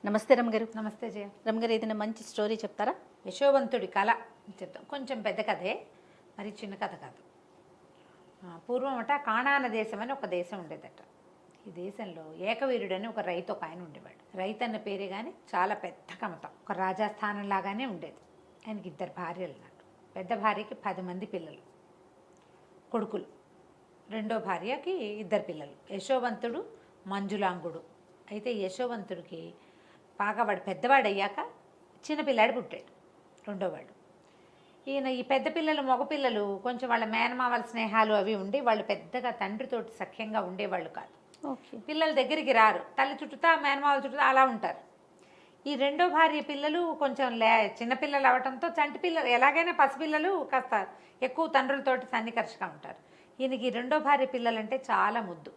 నమస్తే రమగారు. నమస్తే జయ. రమగారు, ఏదైనా మంచి స్టోరీ చెప్తారా? యశోవంతుడి కళ చెప్తాం. కొంచెం పెద్ద కథే, మరి చిన్న కథ కాదు. పూర్వం కాణాన దేశం అని ఒక దేశం ఉండేదట. ఈ దేశంలో ఏకవీరుడని ఒక రైతు ఒక ఆయన ఉండేవాడు. రైతు అన్న పేరే కానీ చాలా పెద్ద కమతం, ఒక రాజస్థానం లాగానే ఉండేది. ఆయనకి 2 భార్యలు అన్నట్టు. పెద్ద భార్యకి 10 మంది పిల్లలు, కొడుకులు. రెండో భార్యకి 2 పిల్లలు, యశోవంతుడు, మంజులాంగుడు. అయితే యశోవంతుడికి బాగా వాడు పెద్దవాడయ్యాక చిన్నపిల్లాడు పుట్టాడు, రెండోవాడు. ఈయన ఈ పెద్ద పిల్లలు మగపిల్లలు కొంచెం వాళ్ళ మేనమావల స్నేహాలు అవి ఉండి వాళ్ళు పెద్దగా తండ్రితోటి సఖ్యంగా ఉండేవాళ్ళు కాదు. పిల్లల దగ్గరికి రారు, తల్లి చుట్టూతా మేనమావల చుట్టూతా అలా ఉంటారు. ఈ రెండో భార్య పిల్లలు కొంచెం చిన్నపిల్లలు అవడంతో చంటి పిల్లలు ఎలాగైనా పసిపిల్లలు కాస్త ఎక్కువ తండ్రులతోటి సన్నికర్షగా ఉంటారు. ఈయనకి రెండో భార్య పిల్లలంటే చాలా ముద్దు.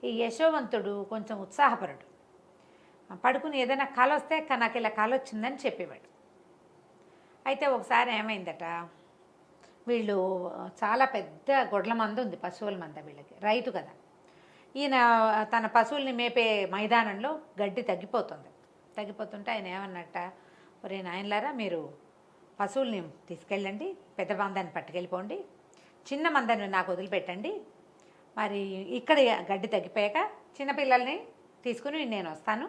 ఈ యశోవంతుడు కొంచెం ఉత్సాహపరుడు. పడుకుని ఏదైనా కళ వస్తే నాకు ఇలా కళ వచ్చిందని చెప్పేవాడు. అయితే ఒకసారి ఏమైందట, వీళ్ళు చాలా పెద్ద గొడ్ల మంద ఉంది, పశువుల మంద. వీళ్ళకి రైతు కదా. ఈయన తన పశువుల్ని మేపే మైదానంలో గడ్డి తగ్గిపోతుంటే ఆయన ఏమన్నట్ట, ఒరే నాయనలారా, మీరు పశువుల్ని తీసుకెళ్ళండి, పెద్ద మందాన్ని పట్టుకెళ్ళిపోండి, చిన్న మందాన్ని నాకు వదిలిపెట్టండి, మరి ఇక్కడ గడ్డి తగ్గిపోయాక చిన్నపిల్లల్ని తీసుకుని నేను వస్తాను,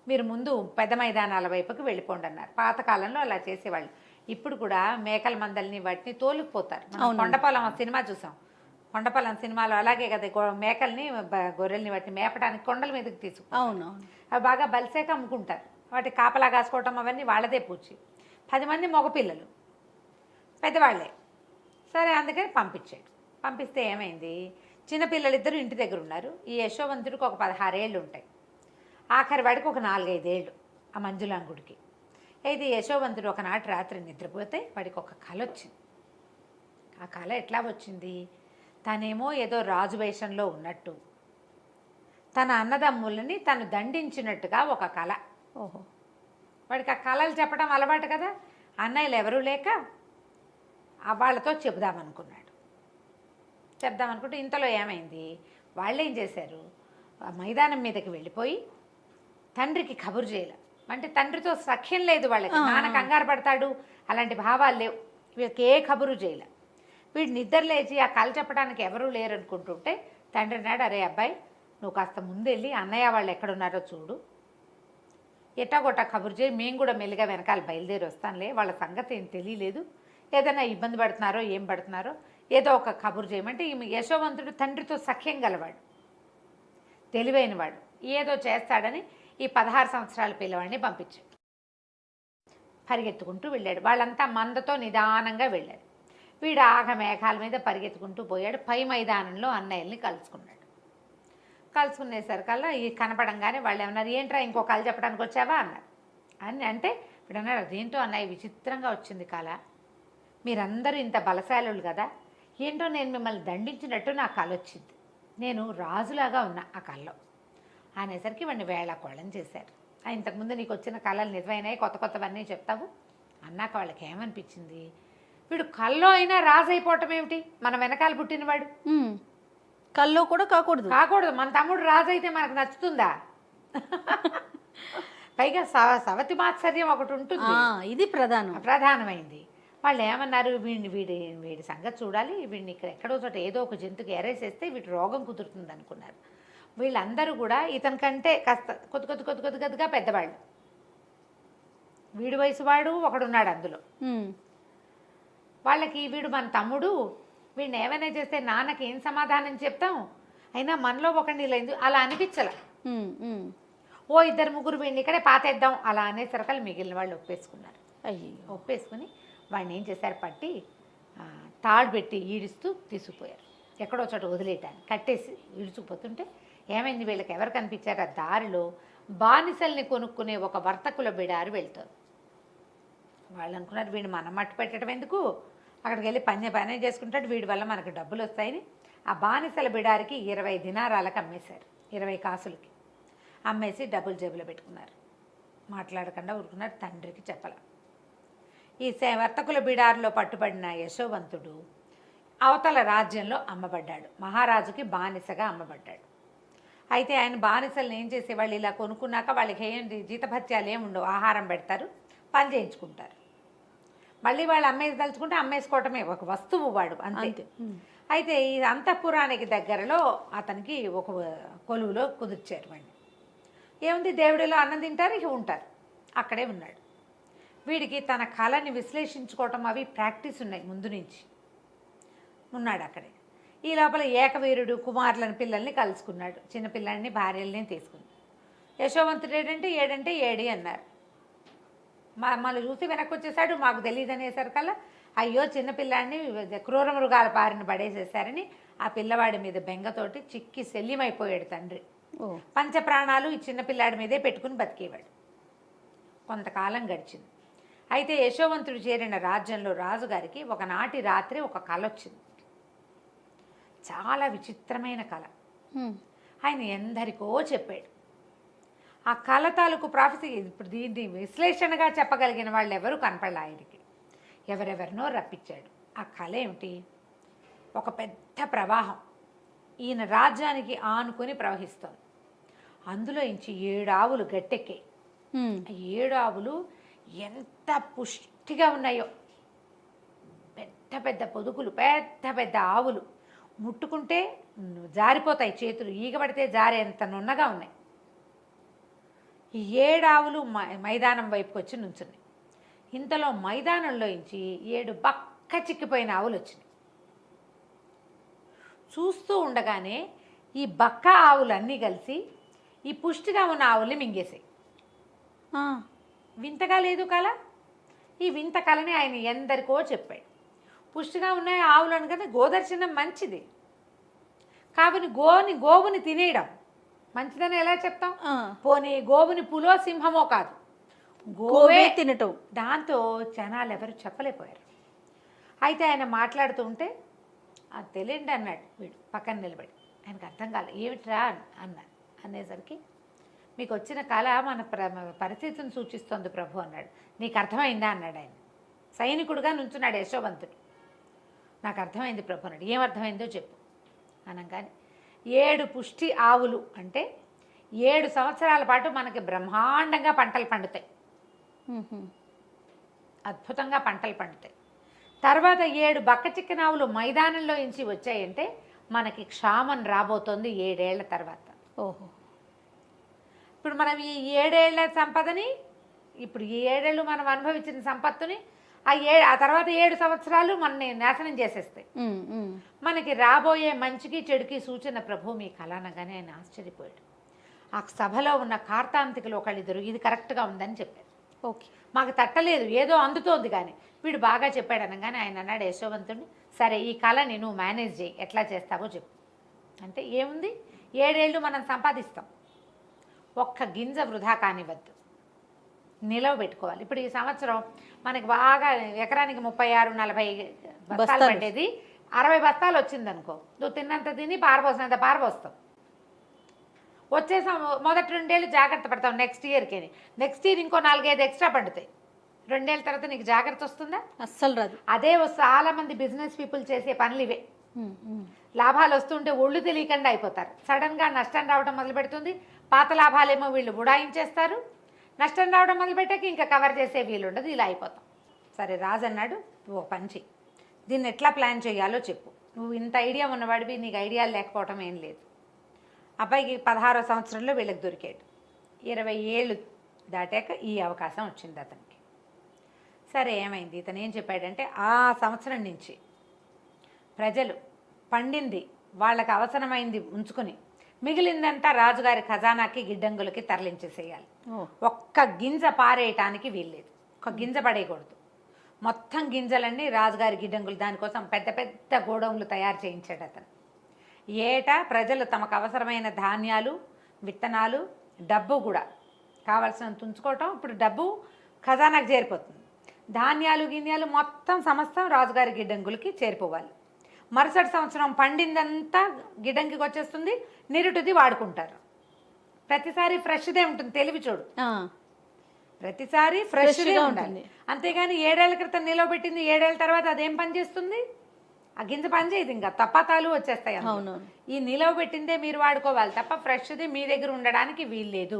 మీరు ముందు పెద్ద మైదానాల వైపుకి వెళ్ళిపోండి అన్నారు. పాతకాలంలో అలా చేసేవాళ్ళు. ఇప్పుడు కూడా మేకల మందల్ని వాటిని తోలుకుపోతారు. కొండపాలెం సినిమా చూసాం. కొండపాలెం సినిమాలో అలాగే కదా, మేకల్ని గొర్రెల్ని వాటిని మేపడానికి కొండల మీదకి తీసుకుంటారు. అవి బాగా బలిసేక అమ్ముకుంటారు. వాటి కాపలా కాసుకోవటం అవన్నీ వాళ్ళదే పూచి. 10 మంది మగపిల్లలు, పెద్దవాళ్ళే. సరే అందుకని పంపిస్తే ఏమైంది, చిన్నపిల్లలు 2 ఇంటి దగ్గర ఉన్నారు. ఈ యశోవంతుడికి ఒక 16 ఏళ్ళు ఉంటాయి, ఆఖరి వాడికి ఒక 4-5 ఏళ్ళు ఆ మంజులాంగుడికి. అయితే యశోవంతుడు ఒకనాటి రాత్రి నిద్రపోతే వాడికి ఒక కళ వచ్చింది. ఆ కళ ఎట్లా వచ్చింది, తనేమో ఏదో రాజు వేషంలో ఉన్నట్టు, తన అన్నదమ్ములని తను దండించినట్టుగా ఒక కళ. ఓహో. వాడికి ఆ కళలు చెప్పడం అలవాటు కదా. అన్నయ్యలు ఎవరూ లేక వాళ్ళతో చెప్దామనుకుంటే ఇంతలో ఏమైంది, వాళ్ళు ఏం చేశారు, మైదానం మీదకి వెళ్ళిపోయి తండ్రికి కబురు చేయలే. అంటే తండ్రితో సఖ్యం లేదు వాళ్ళకి, నాన్న కంగారు పడతాడు, అలాంటి భావాలు లేవు. వీళ్ళకి ఏ కబురు చేయలే. వీడు నిద్ర లేచి ఆ కళ చెప్పడానికి ఎవరూ లేరు అనుకుంటుంటే తండ్రి అన్నాడు, అరే అబ్బాయి, నువ్వు కాస్త ముందెళ్ళి అన్నయ్య వాళ్ళు ఎక్కడున్నారో చూడు, ఎట్టాగొట్టా కబురు చేయి, మేము కూడా మెల్లిగా వెనకాల బయలుదేరి వస్తానులే, వాళ్ళ సంగతి ఏం తెలియలేదు, ఏదైనా ఇబ్బంది పడుతున్నారో ఏం పడుతున్నారో ఏదో ఒక కబురు చేయమంటే. ఈ యశోవంతుడు తండ్రితో సఖ్యం గలవాడు, తెలివైనవాడు, ఏదో చేస్తాడని ఈ 16 సంవత్సరాల పిల్లవాడిని పంపించాడు. పరిగెత్తుకుంటూ వెళ్ళాడు. వాళ్ళంతా మందతో నిదానంగా వెళ్ళారు. వీడు మేఘాల మీద పరిగెత్తుకుంటూ పోయాడు. పై మైదానంలో అన్నయ్యల్ని కలుసుకునేసరికల్లా ఈ కనపడంగానే వాళ్ళు ఏమన్నారు, ఏంట్రా ఇంకో కళ చెప్పడానికి వచ్చావా అన్నారు. అంటే వీడు అన్నారు, అదేంటో అన్నయ్య విచిత్రంగా వచ్చింది కళ, మీరందరూ ఇంత బలశాలులు కదా, ఏంటో నేను మిమ్మల్ని దండించినట్టు నా కళ వచ్చింది, నేను రాజులాగా ఉన్నా ఆ కళలో అనేసరికి వాడిని వేళాకోళం చేశారు. ఇంతకుముందు నీకు వచ్చిన కళలు నిజమైనాయి, కొత్తవన్నీ చెప్తావు అన్నాక వాళ్ళకి ఏమనిపించింది, వీడు కల్లో అయినా రాజు అయిపోవటం ఏమిటి, మన వెనకాల పుట్టినవాడు, కల్లో కూడా కాకూడదు. మన తమ్ముడు రాజు అయితే మనకు నచ్చుతుందా? పైగా సవతి మాత్సర్యం ఒకటి ఉంటుంది, ఇది ప్రధానమైంది. వాళ్ళు ఏమన్నారు, వీడి సంగతి చూడాలి, వీడిని ఎక్కడో చోట ఏదో ఒక జంతువుకి ఎరేసేస్తే వీటి రోగం కుదురుతుంది అనుకున్నారు. వీళ్ళందరూ కూడా ఇతని కంటే కాస్త కొద్దిగా పెద్దవాళ్ళు. వీడి వయసు వాడు ఒకడున్నాడు అందులో. వాళ్ళకి వీడు మన తమ్ముడు, వీడిని ఏమైనా చేస్తే నాన్నకి ఏం సమాధానం చెప్తాం, అయినా మనలో ఒకడిని లేదు అలా అనిపించాల. 2-3 వీడిని ఇక్కడే పాతేద్దాం అలా అనేసరికలు మిగిలిన వాళ్ళు ఒప్పేసుకున్నారు. ఒప్పేసుకుని వాడిని ఏం చేశారు, పట్టి తాడు పెట్టి ఈడుస్తూ తీసుకుపోయారు. ఎక్కడో చోట వదిలేయటాన్ని కట్టేసి ఈడ్చుకుపోతుంటే ఏమైంది, వీళ్ళకి ఎవరు కనిపించారు, ఆ దారిలో బానిసల్ని కొనుక్కునే ఒక వర్తకుల బిడారు వెళ్తారు. వాళ్ళు అనుకున్నారు, వీడిని మనం మట్టు పెట్టడం ఎందుకు, అక్కడికి వెళ్ళి పని చేసుకుంటాడు, వీడి వల్ల మనకు డబ్బులు వస్తాయని ఆ బానిసల బిడారికి 20 దినారాలకు అమ్మేశారు, 20 కాసులకి అమ్మేసి డబ్బులు జేబులో పెట్టుకున్నారు. మాట్లాడకుండా ఊరుకున్నారు, తండ్రికి చెప్పల. ఈ వర్తకుల బిడారులో పట్టుబడిన యశోవంతుడు అవతల రాజ్యంలో అమ్మబడ్డాడు, మహారాజుకి బానిసగా అమ్మబడ్డాడు. అయితే ఆయన బానిసలను ఏం చేసేవాళ్ళు, ఇలా కొనుక్కున్నాక వాళ్ళకి ఏంటి జీతభత్యాలు ఏమి ఉండవు, ఆహారం పెడతారు, పని చేయించుకుంటారు. మళ్ళీ వాళ్ళు అమ్మేసి తలుచుకుంటే అమ్మేసుకోవటమే, ఒక వస్తువు వాడు అంతే. అయితే ఈ అంతఃపురానికి దగ్గరలో అతనికి ఒక కొలువులో కుదిర్చారు వాడిని. ఏముంది, దేవుడిలో అన్నం తింటారు, ఇక ఉంటారు, అక్కడే ఉన్నాడు. వీడికి తన కళని విశ్లేషించుకోవటం అవి ప్రాక్టీస్ ఉన్నాయి ముందు నుంచి, ఉన్నాడు అక్కడే. ఈ లోపల ఏకవీరుడు కుమారులను పిల్లల్ని కలుసుకున్నాడు, చిన్నపిల్లల్ని భార్యల్ని తీసుకుని. యశోవంతుడు ఏడంటే ఏడి అన్నారు. మమ్మల్ని చూసి వెనక్కి వచ్చేసాడు, మాకు తెలియదు అనేసరికల్లా అయ్యో చిన్నపిల్లాడిని క్రూర మృగాల బారిన పడేసేసారని ఆ పిల్లవాడి మీద బెంగతోటి చిక్కి శల్యమైపోయాడు తండ్రి. పంచప్రాణాలు ఈ చిన్నపిల్లాడి మీదే పెట్టుకుని బతికేవాడు. కొంతకాలం గడిచింది. అయితే యశోవంతుడు చేరిన రాజ్యంలో రాజుగారికి ఒకనాటి రాత్రి ఒక కల వచ్చింది. చాలా విచిత్రమైన కళ. ఆయన ఎందరికో చెప్పాడు. ఆ కళ తాలూకు ప్రాఫెసీ ఇప్పుడు దీన్ని విశ్లేషణగా చెప్పగలిగిన వాళ్ళు ఎవరు కనపడలే ఆయనకి. ఎవరెవరినో రప్పించాడు. ఆ కళ ఏమిటి, ఒక పెద్ద ప్రవాహం ఈయన రాజ్యానికి ఆనుకొని ప్రవహిస్తోంది. అందులో ఇంచి 7 ఆవులు గట్టెక్కాయి. 7 ఆవులు ఎంత పుష్టిగా ఉన్నాయో, పెద్ద పెద్ద పొదుగులు, పెద్ద పెద్ద ఆవులు, ముట్టుకుంటే జారిపోతాయి చేతులు, ఈగబడితే జారేంత నున్నగా ఉన్నాయి. ఈ 7 ఆవులు మైదానం వైపుకి వచ్చి నుంచున్నాయి. ఇంతలో మైదానంలో నుంచి 7 బక్క చిక్కిపోయిన ఆవులు వచ్చినాయి. చూస్తూ ఉండగానే ఈ బక్క ఆవులన్నీ కలిసి ఈ పుష్టిగా ఉన్న ఆవుల్ని మింగేసాయి. వింతగా లేదు కళ. ఈ వింత కళని ఆయన ఎందరికో చెప్పాడు. పుష్టిగా ఉన్నాయి ఆవులను కదా, గోదర్శనం మంచిది, కావుని గోవుని తినేయడం మంచిదని ఎలా చెప్తాం? పోనీ గోవుని పులో సింహమో కాదు, గోవే తినటం. దాంతో జనాలు ఎవరు చెప్పలేకపోయారు. అయితే ఆయన మాట్లాడుతూ ఉంటే అది తెలియండి అన్నాడు వీడు పక్కన నిలబడి. ఆయనకు అర్థం కాలేదు. ఏమిట్రా అన్నాడు. అనేసరికి మీకు వచ్చిన కళ మన పరిస్థితిని సూచిస్తోంది ప్రభు అన్నాడు. నీకు అర్థమైందా అన్నాడు ఆయన. సైనికుడుగా నుంచున్నాడు యశోవంతుడు. నాకు అర్థమైంది ప్రభు అన్నాడు. ఏమర్థమైందో చెప్పు అనగానే 7 పుష్టి ఆవులు అంటే 7 సంవత్సరాల పాటు మనకి బ్రహ్మాండంగా పంటలు పండుతాయి, అద్భుతంగా పంటలు పండుతాయి. తర్వాత 7 బక్క చిక్కిన ఆవులు మైదానంలో నుంచి వచ్చాయంటే మనకి క్షామం రాబోతోంది 7 ఏళ్ల తర్వాత. ఓహో, ఇప్పుడు మనం ఈ 7 ఏళ్ల సంపదని, ఇప్పుడు ఈ 7 ఏళ్ళు మనం అనుభవించిన సంపత్తుని ఆ తర్వాత 7 సంవత్సరాలు మనని నాశనం చేసేస్తాయి. మనకి రాబోయే మంచికి చెడుకి సూచన ప్రభు మీ కళ అనగానే ఆయన ఆశ్చర్యపోయాడు. ఆ సభలో ఉన్న కార్తాంతికులు ఒకళ్ళిద్దరు ఇది కరెక్ట్గా ఉందని చెప్పారు. ఓకే, మాకు తట్టలేదు, ఏదో అందుతోంది కానీ వీడు బాగా చెప్పాడు అనగానే ఆయన అన్నాడు యశోవంతుడిని, సరే ఈ కళని నువ్వు మేనేజ్ చేయి, ఎట్లా చేస్తావో చెప్పు. అంటే ఏముంది, 7 ఏళ్ళు మనం సంపాదిస్తాం, ఒక్క గింజ వృధా కానివ్వద్దు, నిలవ పెట్టుకోవాలి. ఇప్పుడు ఈ సంవత్సరం మనకి బాగా ఎకరానికి 36-40 బస్తాలు పట్టేది, 60 బస్తాలు వచ్చిందనుకో, నువ్వు తిన్నంత తిని పారపోసినంత పారపోస్తావు. వచ్చే మొదటి 2 ఏళ్ళు జాగ్రత్త పడతావు, నెక్స్ట్ ఇయర్ ఇంకో 4-5 ఎక్స్ట్రా పండుతాయి. 2 ఏళ్ళ తర్వాత నీకు జాగ్రత్త వస్తుందా? అస్సలు రాదు. అదే చాలా మంది బిజినెస్ పీపుల్ చేసే పనులు ఇవే. లాభాలు వస్తుంటే ఒళ్ళు తెలియకుండా అయిపోతారు. సడన్గా నష్టం రావడం మొదలు పెడుతుంది. పాత లాభాలేమో వీళ్ళు ఉడాయించేస్తారు. నష్టం రావడం మొదలుపెట్టాక ఇంకా కవర్ చేసే వీలు ఉండదు, ఇలా అయిపోతాం. సరే రాజు అన్నాడు, ఓ పంచి, దీన్ని ఎట్లా ప్లాన్ చేయాలో చెప్పు. నువ్వు ఇంత ఐడియా ఉన్నవాడివి, నీకు ఐడియాలు లేకపోవటం ఏం లేదు. అబ్బాయికి 16వ సంవత్సరంలో వీళ్ళకి దొరికాడు. 20 ఏళ్ళు దాటాక ఈ అవకాశం వచ్చింది అతనికి. సరే ఏమైంది, ఇతను ఏం చెప్పాడంటే ఆ సంవత్సరం నుంచి ప్రజలు పండింది వాళ్ళకి అవసరమైంది ఉంచుకుని మిగిలిందంతా రాజుగారి ఖజానాకి గిడ్డంగులకి తరలించేసేయాలి. ఒక్క గింజ పారేయటానికి వీల్లేదు, ఒక గింజ పడేయకూడదు. మొత్తం గింజలన్నీ రాజుగారి గిడ్డంగులు, దానికోసం పెద్ద పెద్ద గోడౌన్లు తయారు చేయించాడు అతను. ఏటా ప్రజలు తమకు అవసరమైన ధాన్యాలు, విత్తనాలు, డబ్బు కూడా కావాల్సినంత ఉంచుకోవటం. ఇప్పుడు డబ్బు ఖజానాకు చేరిపోతుంది, ధాన్యాలు గిన్యాలు మొత్తం సమస్తం రాజుగారి గిడ్డంగులకి చేరిపోవాలి. మరుసటి సంవత్సరం పండిందంతా గిడ్డంగికి వచ్చేస్తుంది, నిరుటిది వాడుకుంటారు. ప్రతిసారి ఫ్రెష్దే ఉంటుంది, తెలివి చూడు, ప్రతిసారి ఫ్రెష్గా ఉంటుంది. అంతేగాని 7 ఏళ్ల క్రితం నిలవబెట్టింది 7 ఏళ్ల తర్వాత అదేం పని చేస్తుంది? ఆ గింజ పని చేయదు, ఇంకా తప్పతాలు వచ్చేస్తాయి అందులో. అవునవును. ఈ నిలవ పెట్టిందే మీరు వాడుకోవాలి తప్ప ఫ్రెష్ది మీ దగ్గర ఉండడానికి వీల్లేదు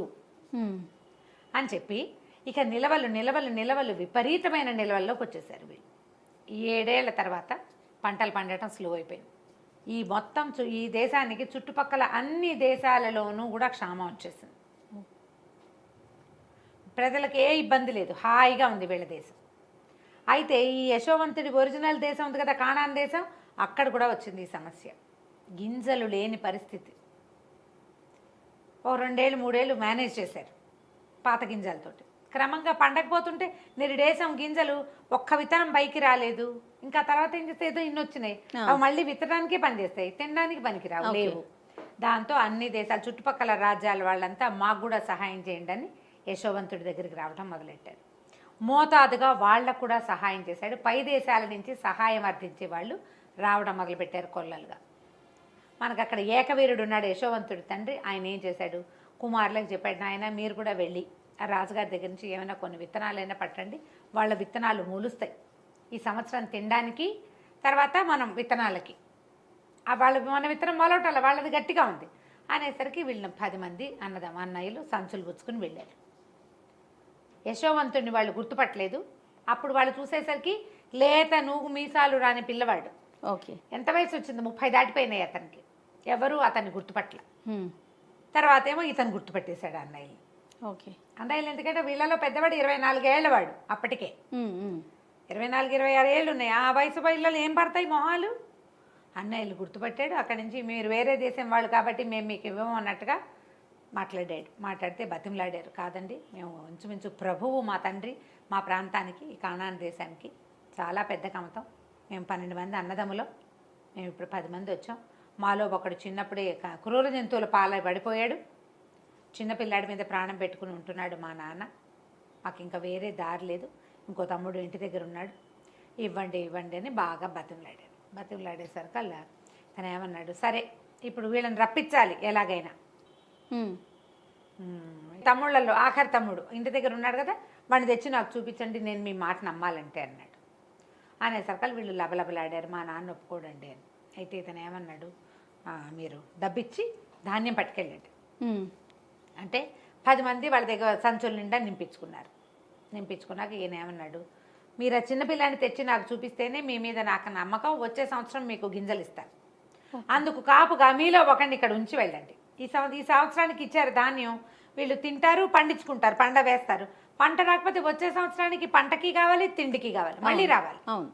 ఉమ్. అని చెప్పి ఇక నిలవలు విపరీతమైన నిలవల్లోకి వచ్చేసారు వీళ్ళు. ఈ 7 ఏళ్ల తర్వాత పంటలు పండటం స్లో అయిపోయింది. ఈ మొత్తం ఈ దేశానికి చుట్టుపక్కల అన్ని దేశాలలోనూ కూడా క్షామం వచ్చేసింది. ప్రజలకు ఏ ఇబ్బంది లేదు, హాయిగా ఉంది వీళ్ళ దేశం. అయితే ఈ యశోవంతుడి ఒరిజినల్ దేశం ఉంది కదా, కానాన్ దేశం, అక్కడ కూడా వచ్చింది ఈ సమస్య. గింజలు లేని పరిస్థితి. ఓ 2 ఏళ్ళు 3 ఏళ్ళు మేనేజ్ చేశారు పాత గింజలతోటి. క్రమంగా పండకపోతుంటే నిరుడేశం గింజలు ఒక్క విత్తనం పైకి రాలేదు. ఇంకా తర్వాత ఏం చేస్తే ఏదో ఇన్ని వచ్చినాయి, అవి మళ్ళీ విత్తనానికే పనిచేస్తాయి, తినడానికి పనికిరావు, లేవు. దాంతో అన్ని దేశాలు చుట్టుపక్కల రాజ్యాల వాళ్ళంతా మాకు కూడా సహాయం చేయండి అని యశోవంతుడి దగ్గరికి రావడం మొదలెట్టారు. మోతాదుగా వాళ్ళకు కూడా సహాయం చేశాడు. పై దేశాల నుంచి సహాయం అర్థించే వాళ్ళు రావడం మొదలుపెట్టారు కొల్లలుగా. మనకు అక్కడ ఏకవీరుడు ఉన్నాడు, యశోవంతుడి తండ్రి. ఆయన ఏం చేశాడు, కుమారులకు చెప్పాడు, నాయన మీరు కూడా వెళ్ళి ఆ రాజుగారి దగ్గర నుంచి ఏమైనా కొన్ని విత్తనాలైనా పట్టండి, వాళ్ళ విత్తనాలు మూలుస్తాయి ఈ సంవత్సరం తినడానికి, తర్వాత మనం విత్తనాలకి మన విత్తనం మొలవటాల వాళ్ళది గట్టిగా ఉంది అనేసరికి వీళ్ళని 10 మంది అన్నయ్యలు సంచులు పుచ్చుకుని వెళ్ళారు. యశోవంతుడిని వాళ్ళు గుర్తుపట్టలేదు. అప్పుడు వాళ్ళు చూసేసరికి లేత నూగు మీసాలు రాని పిల్లవాడు. ఓకే. ఎంత వయసు వచ్చింది, 30 దాటిపోయినాయి అతనికి. ఎవరు అతన్ని గుర్తుపట్టల. తర్వాత ఏమో ఇతను గుర్తుపట్టేశాడు అన్నయ్యలు. ఓకే. అన్నయ్యలు ఎందుకంటే వీళ్ళలో పెద్దవాడు 24 ఏళ్ళ వాడు అప్పటికే. 24-26 ఏళ్ళు ఉన్నాయి. ఆ వయసు పిల్లలు ఏం పడతాయి మొహాలు. అన్నయ్యలు గుర్తుపట్టాడు. అక్కడి నుంచి మీరు వేరే దేశం వాళ్ళు కాబట్టి మేము మీకు ఇవ్వము అన్నట్టుగా మాట్లాడితే బతిమలాడారు. కాదండి, మేము ఇంచుమించు ప్రభువు మా తండ్రి మా ప్రాంతానికి, ఈ కానాన్ దేశానికి చాలా పెద్ద కమతం. మేము 12 మంది అన్నదమ్ములం, మేము ఇప్పుడు 10 మంది వచ్చాం. మాలో ఒకడు చిన్నప్పుడే క్రూర జంతువుల పాలై పడిపోయాడు. చిన్నపిల్లాడి మీద ప్రాణం పెట్టుకుని ఉంటున్నాడు మా నాన్న. మాకు ఇంకా వేరే దారి లేదు. ఇంకో తమ్ముడు ఇంటి దగ్గర ఉన్నాడు, ఇవ్వండి అని బాగా బతిమలాడేసరికల్లా తను ఏమన్నాడు, సరే ఇప్పుడు వీళ్ళని రప్పించాలి ఎలాగైనా. తమ్ముళ్ళల్లో ఆఖరి తమ్ముడు ఇంటి దగ్గర ఉన్నాడు కదా, వాడిని తెచ్చి నాకు చూపించండి, నేను మీ మాట నమ్మాలంటే అన్నాడు. అనేసరికల్ వీళ్ళు లబలబలాడారు, మా నాన్న ఒప్పుకోడండి అని. అయితే ఇతను ఏమన్నాడు, మీరు డబ్బిచ్చి ధాన్యం పట్టుకెళ్ళండి అంటే 10 మంది వాళ్ళ దగ్గర సంచుల నిండా నింపించుకున్నాక ఈయన ఏమన్నాడు, మీరు ఆ చిన్నపిల్లాన్ని తెచ్చి నాకు చూపిస్తేనే మీ మీద నాకు నమ్మకం, వచ్చే సంవత్సరం మీకు గింజలు ఇస్తాను, అందుకు కాపుగా మీలో ఒకరిని ఇక్కడ ఉంచి వెళ్ళండి. ఈ సంవత్సరానికి ఇచ్చారు ధాన్యం, వీళ్ళు తింటారు, పండించుకుంటారు, పంట వేస్తారు. పంట రాకపోతే వచ్చే సంవత్సరానికి పంటకి కావాలి, తిండికి కావాలి, మళ్ళీ రావాలి. అవును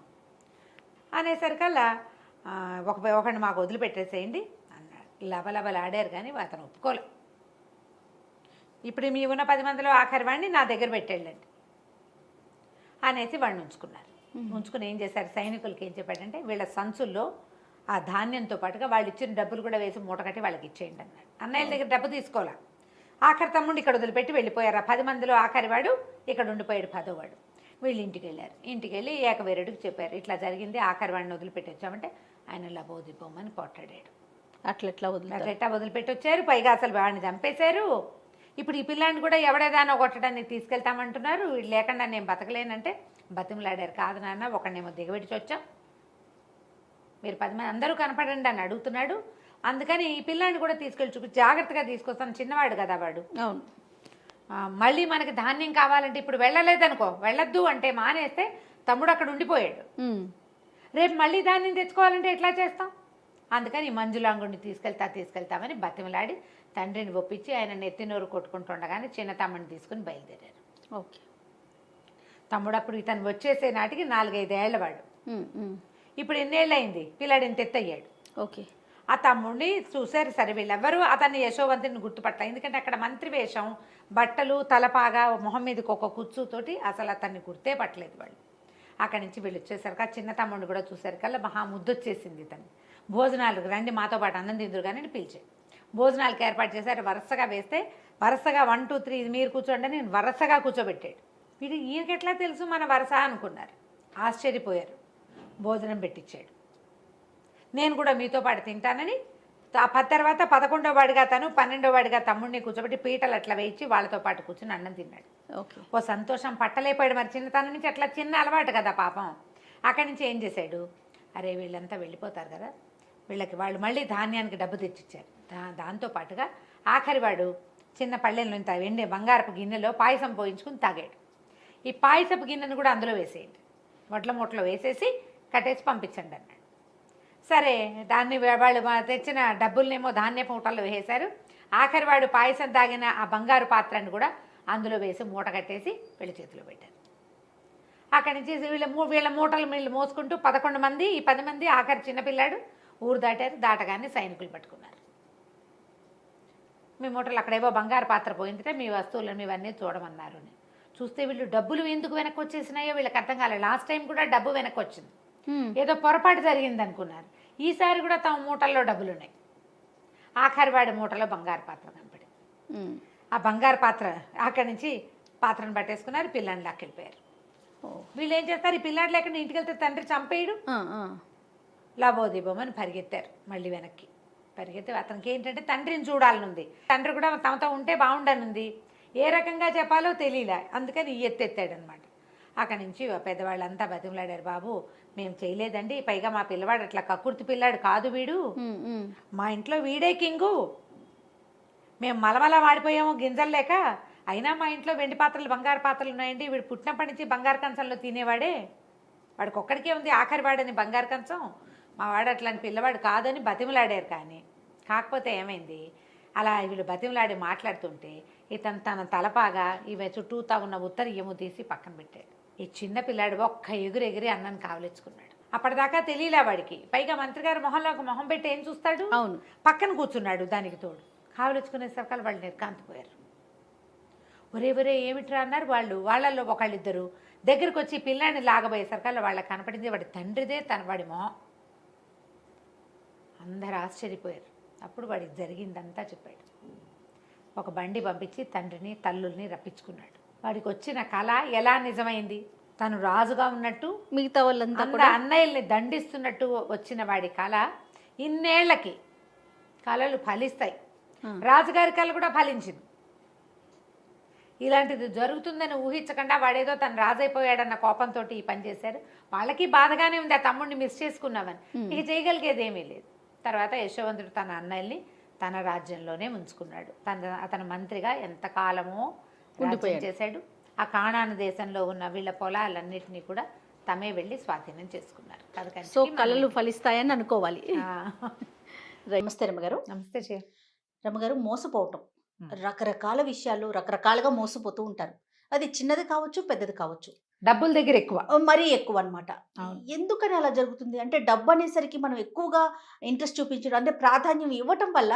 అనేసరికల్లా ఒకరిని మాకు వదిలిపెట్టేసేయండి అన్నాడు. లబలబలాడారు కానీ అతను ఒప్పుకోలే. ఇప్పుడు మీ ఉన్న 10 మందిలో ఆఖరి వాడిని నా దగ్గర పెట్టేళ్ళండి అనేసి వాడిని ఉంచుకుని ఏం చేశారు, సైనికులకి ఏం చెప్పాడంటే వీళ్ళ సంచుల్లో ఆ ధాన్యంతో పాటుగా వాళ్ళు ఇచ్చిన డబ్బులు కూడా వేసి మూట కట్టి వాళ్ళకి ఇచ్చేయండి అన్నాడు. అన్నయ్యల దగ్గర డబ్బు తీసుకోవాలా. ఆఖరి తమ్ముడు ఇక్కడ వదిలిపెట్టి వెళ్ళిపోయారు. ఆ 10 మందిలో ఆఖరి వాడు ఇక్కడ ఉండిపోయాడు, 10వ వాడు. వీళ్ళు ఇంటికి వెళ్ళారు. ఇంటికి వెళ్ళి ఏకవీరుడికి చెప్పారు, ఇట్లా జరిగింది, ఆఖరి వాడిని వదిలిపెట్టి వచ్చామంటే ఆయన లబోదిపోమని పొట్టాడాడు. అట్లా వదిలిపెట్టి వచ్చారు, పైగా అసలు వాడిని చంపేశారు. ఇప్పుడు ఈ పిల్లాన్ని కూడా ఎవడేదానో కొట్టడానికి తీసుకెళ్తామంటున్నారు. వీళ్ళు లేకుండా నేను బతకలేనంటే బతిమలాడారు. కాదు నాన్న, ఒకడినేమో దిగబెట్టి వచ్చాం, మీరు 10 మంది అందరూ కనపడండి అని అడుగుతున్నాడు. అందుకని ఈ పిల్లాన్ని కూడా తీసుకెళ్ళి చూపి జాగ్రత్తగా తీసుకొస్తాను, చిన్నవాడు కదా వాడు. అవును. మళ్ళీ మనకి ధాన్యం కావాలంటే ఇప్పుడు వెళ్ళలేదనుకో, వెళ్ళొద్దు అంటే మానేస్తే తమ్ముడు అక్కడ ఉండిపోయాడు. రేపు మళ్ళీ ధాన్యం తెచ్చుకోవాలంటే ఎట్లా చేస్తాం? అందుకని మంజులాంగుడిని తీసుకెళ్తామని బతిమలాడి తండ్రిని ఒప్పించి ఆయన నెత్తినోరు కొట్టుకుంటుండగానే చిన్న తమ్ముడిని తీసుకుని బయలుదేరారు. ఓకే. తమ్ముడు అప్పుడు ఇతను వచ్చేసే నాటికి 4-5 ఏళ్ల వాడు. ఇప్పుడు ఎన్నేళ్ళు అయింది, పిల్లాడు ఇంత ఎత్తయ్యాడు. ఓకే. ఆ తమ్ముడిని చూశారు. సరే వీళ్ళెవ్వరూ అతన్ని యశోవంతుని గుర్తుపట్టాలి, ఎందుకంటే అక్కడ మంత్రి వేషం, బట్టలు, తలపాగా, మొహం మీదకి ఒక కుచ్చుతోటి అసలు అతన్ని గుర్తే పట్టలేదు వాళ్ళు. అక్కడి నుంచి వీళ్ళు వచ్చేసరికి ఆ చిన్న తమ్ముడిని కూడా చూశారు కల్లా మహా ముద్దొచ్చేసింది ఇతన్ని. భోజనాలకు రండి, మాతో పాటు అన్నం తిందురు కానీ పిలిచాడు. భోజనాలకు ఏర్పాటు చేశారు. వరుసగా వేస్తే వరుసగా 1, 2, 3 మీరు కూర్చోండి నేను వరుసగా కూర్చోబెట్టాడు. వీడు ఈయనకి ఎట్లా తెలుసు మన వరుస అనుకున్నారు, ఆశ్చర్యపోయారు. భోజనం పెట్టించాడు. నేను కూడా మీతో పాటు తింటానని తర్వాత 11వ వాడిగా తను, 12వ వాడిగా తమ్ముడిని కూర్చోబెట్టి పీటలు అట్లా వేయించి వాళ్ళతో పాటు కూర్చుని అన్నం తిన్నాడు. ఓ సంతోషం పట్టలేపాడు. మరి చిన్నతనం నుంచి అట్లా చిన్న అలవాటు కదా పాపం. అక్కడి నుంచి ఏం చేశాడు, అరే వీళ్ళంతా వెళ్ళిపోతారు కదా, వాళ్ళు మళ్ళీ ధాన్యానికి డబ్బు తెచ్చిచ్చారు. దాంతో పాటుగా ఆఖరి వాడు చిన్న పళ్ళెంలో ఇంత వెండి బంగారపు గిన్నెలో పాయసం పోయించుకుని తాగాడు. ఈ పాయసపు గిన్నెను కూడా అందులో వేసేయండి, వడ్ల మూటలో వేసేసి కట్టేసి పంపించండి అన్నాడు. సరే దాన్ని వాళ్ళు తెచ్చిన డబ్బులనేమో ధాన్య మూటల్లో వేసేశారు. ఆఖరి వాడు పాయసం తాగిన ఆ బంగారు పాత్రను కూడా అందులో వేసి మూట కట్టేసి వీళ్ళ చేతిలో పెట్టారు. అక్కడి నుంచి వీళ్ళ మూటలు వీళ్ళు మోసుకుంటూ 11 మంది, ఈ 10 మంది ఆఖరి చిన్నపిల్లాడు ఊరు దాటారు. దాటగానే సైనికులు పట్టుకున్నారు. మీ మూటలు అక్కడేవో బంగారు పాత్ర పోయిందంటే మీ వస్తువులను ఇవన్నీ చూడమన్నారు అని చూస్తే వీళ్ళు డబ్బులు ఎందుకు వెనక్కి వచ్చేసినాయో వీళ్ళకి అర్థం కాలేదు. లాస్ట్ టైం కూడా డబ్బు వెనక్కి వచ్చింది, ఏదో పొరపాటు జరిగింది అనుకున్నారు. ఈసారి కూడా తమ మూటల్లో డబ్బులు ఉన్నాయి. ఆఖరి వాడి మూటలో బంగారు పాత్ర కనపడింది. ఆ బంగారు పాత్ర అక్కడి నుంచి పాత్రను పట్టేసుకున్నారు, పిల్లని లాక్కెళ్ళిపోయారు. వీళ్ళు ఏం చేస్తారు, ఈ పిల్లాడు లేకుండా ఇంటికి వెళ్తే తండ్రి చంపేయడు, లాభోదీపమని పరిగెత్తారు. మళ్ళీ వెనక్కి పరిగెత్తి అతనికి ఏంటంటే తండ్రిని చూడాలనుంది, తండ్రి కూడా తమతో ఉంటే బాగుండనుంది, ఏ రకంగా చెప్పాలో తెలియలే, అందుకని ఎత్తెత్తాడనమాట. అక్కడి నుంచి పెద్దవాళ్ళంతా బతిమలాడారు, బాబు మేము చేయలేదండి, పైగా మా పిల్లవాడు అట్లా కక్కుర్తి పిల్లాడు కాదు, వీడు మా ఇంట్లో వీడే కింగు, మేము మలమల వాడిపోయాము గింజలు లేక, అయినా మా ఇంట్లో వెండి పాత్రలు బంగారు పాత్రలు ఉన్నాయండి, వీడు పుట్టినప్పటి నుంచి బంగారు కంచంలో తినేవాడే, వాడికి ఒక్కడికే ఉంది ఆఖరి వాడని బంగారు కంచం, మా వాడు అట్లాంటి పిల్లవాడు కాదని బతిమలాడారు. కానీ కాకపోతే ఏమైంది, అలా వీళ్ళు బతిమలాడి మాట్లాడుతుంటే ఇతను తన తలపాగా ఇవి చుట్టూతా ఉన్న ఉత్తరీయము తీసి పక్కన పెట్టాడు. ఈ చిన్న పిల్లాడు ఒక్క ఎగిరి అన్నను కావలించుకున్నాడు. అప్పటిదాకా తెలియలే వాడికి, పైగా మంత్రి గారు మొహంలో ఒక మొహం పెట్టి ఏం చూస్తాడు, అవును పక్కన కూర్చున్నాడు. దానికి తోడు కావలించుకునేసరికి వాళ్ళు నిర్కాంతిపోయారు. ఒరే ఏమిట్రా అన్నారు వాళ్ళు. వాళ్ళల్లో ఒకళ్ళిద్దరు దగ్గరికి వచ్చి పిల్లాడిని లాగబోయేసరికల్లా వాళ్ళకి కనపడింది వాడి తండ్రిదే, వాడి మొహం. అందరు ఆశ్చర్యపోయారు. అప్పుడు వాడికి జరిగిందంతా చెప్పాడు. ఒక బండి పంపించి తండ్రిని తల్లుల్ని రప్పించుకున్నాడు. వాడికి వచ్చిన కళ ఎలా నిజమైంది, తను రాజుగా ఉన్నట్టు మిగతా వాళ్ళంతా కూడా అన్నయ్యల్ని దండిస్తున్నట్టు వచ్చిన వాడి కళ ఇన్నేళ్లకి కళలు ఫలిస్తాయి. రాజుగారి కళ కూడా ఫలించింది. ఇలాంటిది జరుగుతుందని ఊహించకుండా వాడేదో తను రాజైపోయాడన్న కోపంతో ఈ పని చేశారు. వాళ్ళకి బాధగానే ఉంది, ఆ తమ్ముడిని మిస్ చేసుకున్నామని. ఇక చేయగలిగేది ఏమీ లేదు. తర్వాత యశోవంతుడు తన అన్నయ్యల్ని తన రాజ్యంలోనే ఉంచుకున్నాడు. అతను మంత్రిగా ఎంతకాలమో చేశాడు. ఆ కానాను దేశంలో ఉన్న వీళ్ళ పొలాలన్నిటినీ కూడా తమే వెళ్ళి స్వాధీనం చేసుకున్నారు. సో కళలు ఫలిస్తాయని అనుకోవాలి. నమస్తే రమ్మగారు. నమస్తే రమ్మగారు. మోసపోవటం, రకరకాల విషయాలు రకరకాలుగా మోసపోతూ ఉంటారు. అది చిన్నది కావచ్చు, పెద్దది కావచ్చు. డబ్బుల దగ్గర ఎక్కువ, మరీ ఎక్కువ అనమాట. ఎందుకని అలా జరుగుతుంది అంటే, డబ్బు అనేసరికి మనం ఎక్కువగా ఇంట్రెస్ట్ చూపించడం అంటే ప్రాధాన్యం ఇవ్వటం వల్ల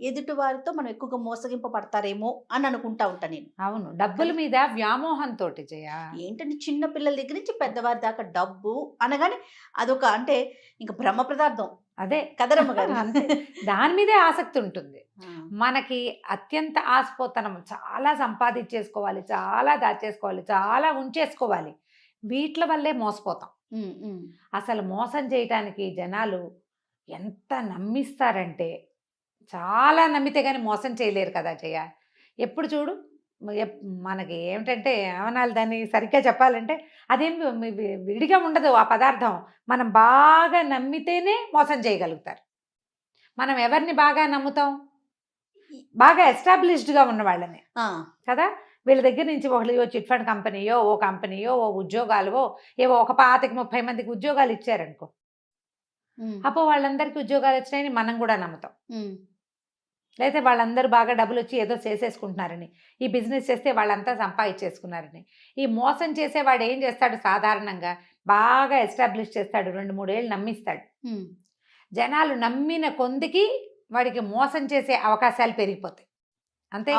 ఎదుటి వారితో మనం ఎక్కువగా మోసగింపబడతారేమో అని అనుకుంటా ఉంటాను నేను. అవును, డబ్బుల మీద వ్యామోహంతో ఏంటంటే చిన్న పిల్లల దగ్గర నుంచి పెద్దవారి దాకా డబ్బు అనగానే అదొక అంటే ఇంకా బ్రహ్మ పదార్థం. అదే కదరమ్మ గారు. దాని మీదే ఆసక్తి ఉంటుంది. మనకి అత్యంత ఆశపోతనం, చాలా సంపాదించేసుకోవాలి, చాలా దాచేసుకోవాలి, చాలా ఉంచేసుకోవాలి. వీటి వల్లే మోసపోతాం. అసలు మోసం చేయటానికి జనాలు ఎంత నమ్మిస్తారంటే, చాలా నమ్మితే కానీ మోసం చేయలేరు కదా జయ. ఎప్పుడు చూడు మనకి ఏమిటంటే ఏమనాలి దాన్ని సరిగ్గా చెప్పాలంటే, అదేం విడిగా ఉండదు ఆ పదార్థం. మనం బాగా నమ్మితేనే మోసం చేయగలుగుతారు. మనం ఎవరిని బాగా నమ్ముతాం, బాగా ఎస్టాబ్లిష్డ్గా ఉన్న వాళ్ళని కదా. వీళ్ళ దగ్గర నుంచి ఒకళ్ళు చిట్ ఫండ్ కంపెనీయో ఓ ఉద్యోగాలు ఏవో ఒక 25-30 మందికి ఉద్యోగాలు ఇచ్చారనుకో, అప్పుడు వాళ్ళందరికీ ఉద్యోగాలు వచ్చినాయని మనం కూడా నమ్ముతాం. లేకపోతే వాళ్ళందరూ బాగా డబ్బులు వచ్చి ఏదో చేసేసుకుంటున్నారని, ఈ బిజినెస్ చేస్తే వాళ్ళంతా సంపాదించేసుకున్నారని. ఈ మోసం చేసేవాడు ఏం చేస్తాడు, సాధారణంగా బాగా ఎస్టాబ్లిష్ చేస్తాడు, 2-3 ఏళ్ళు నమ్మిస్తాడు. జనాలు నమ్మిన కొందికి వాడికి మోసం చేసే అవకాశాలు పెరిగిపోతాయి. అంతే.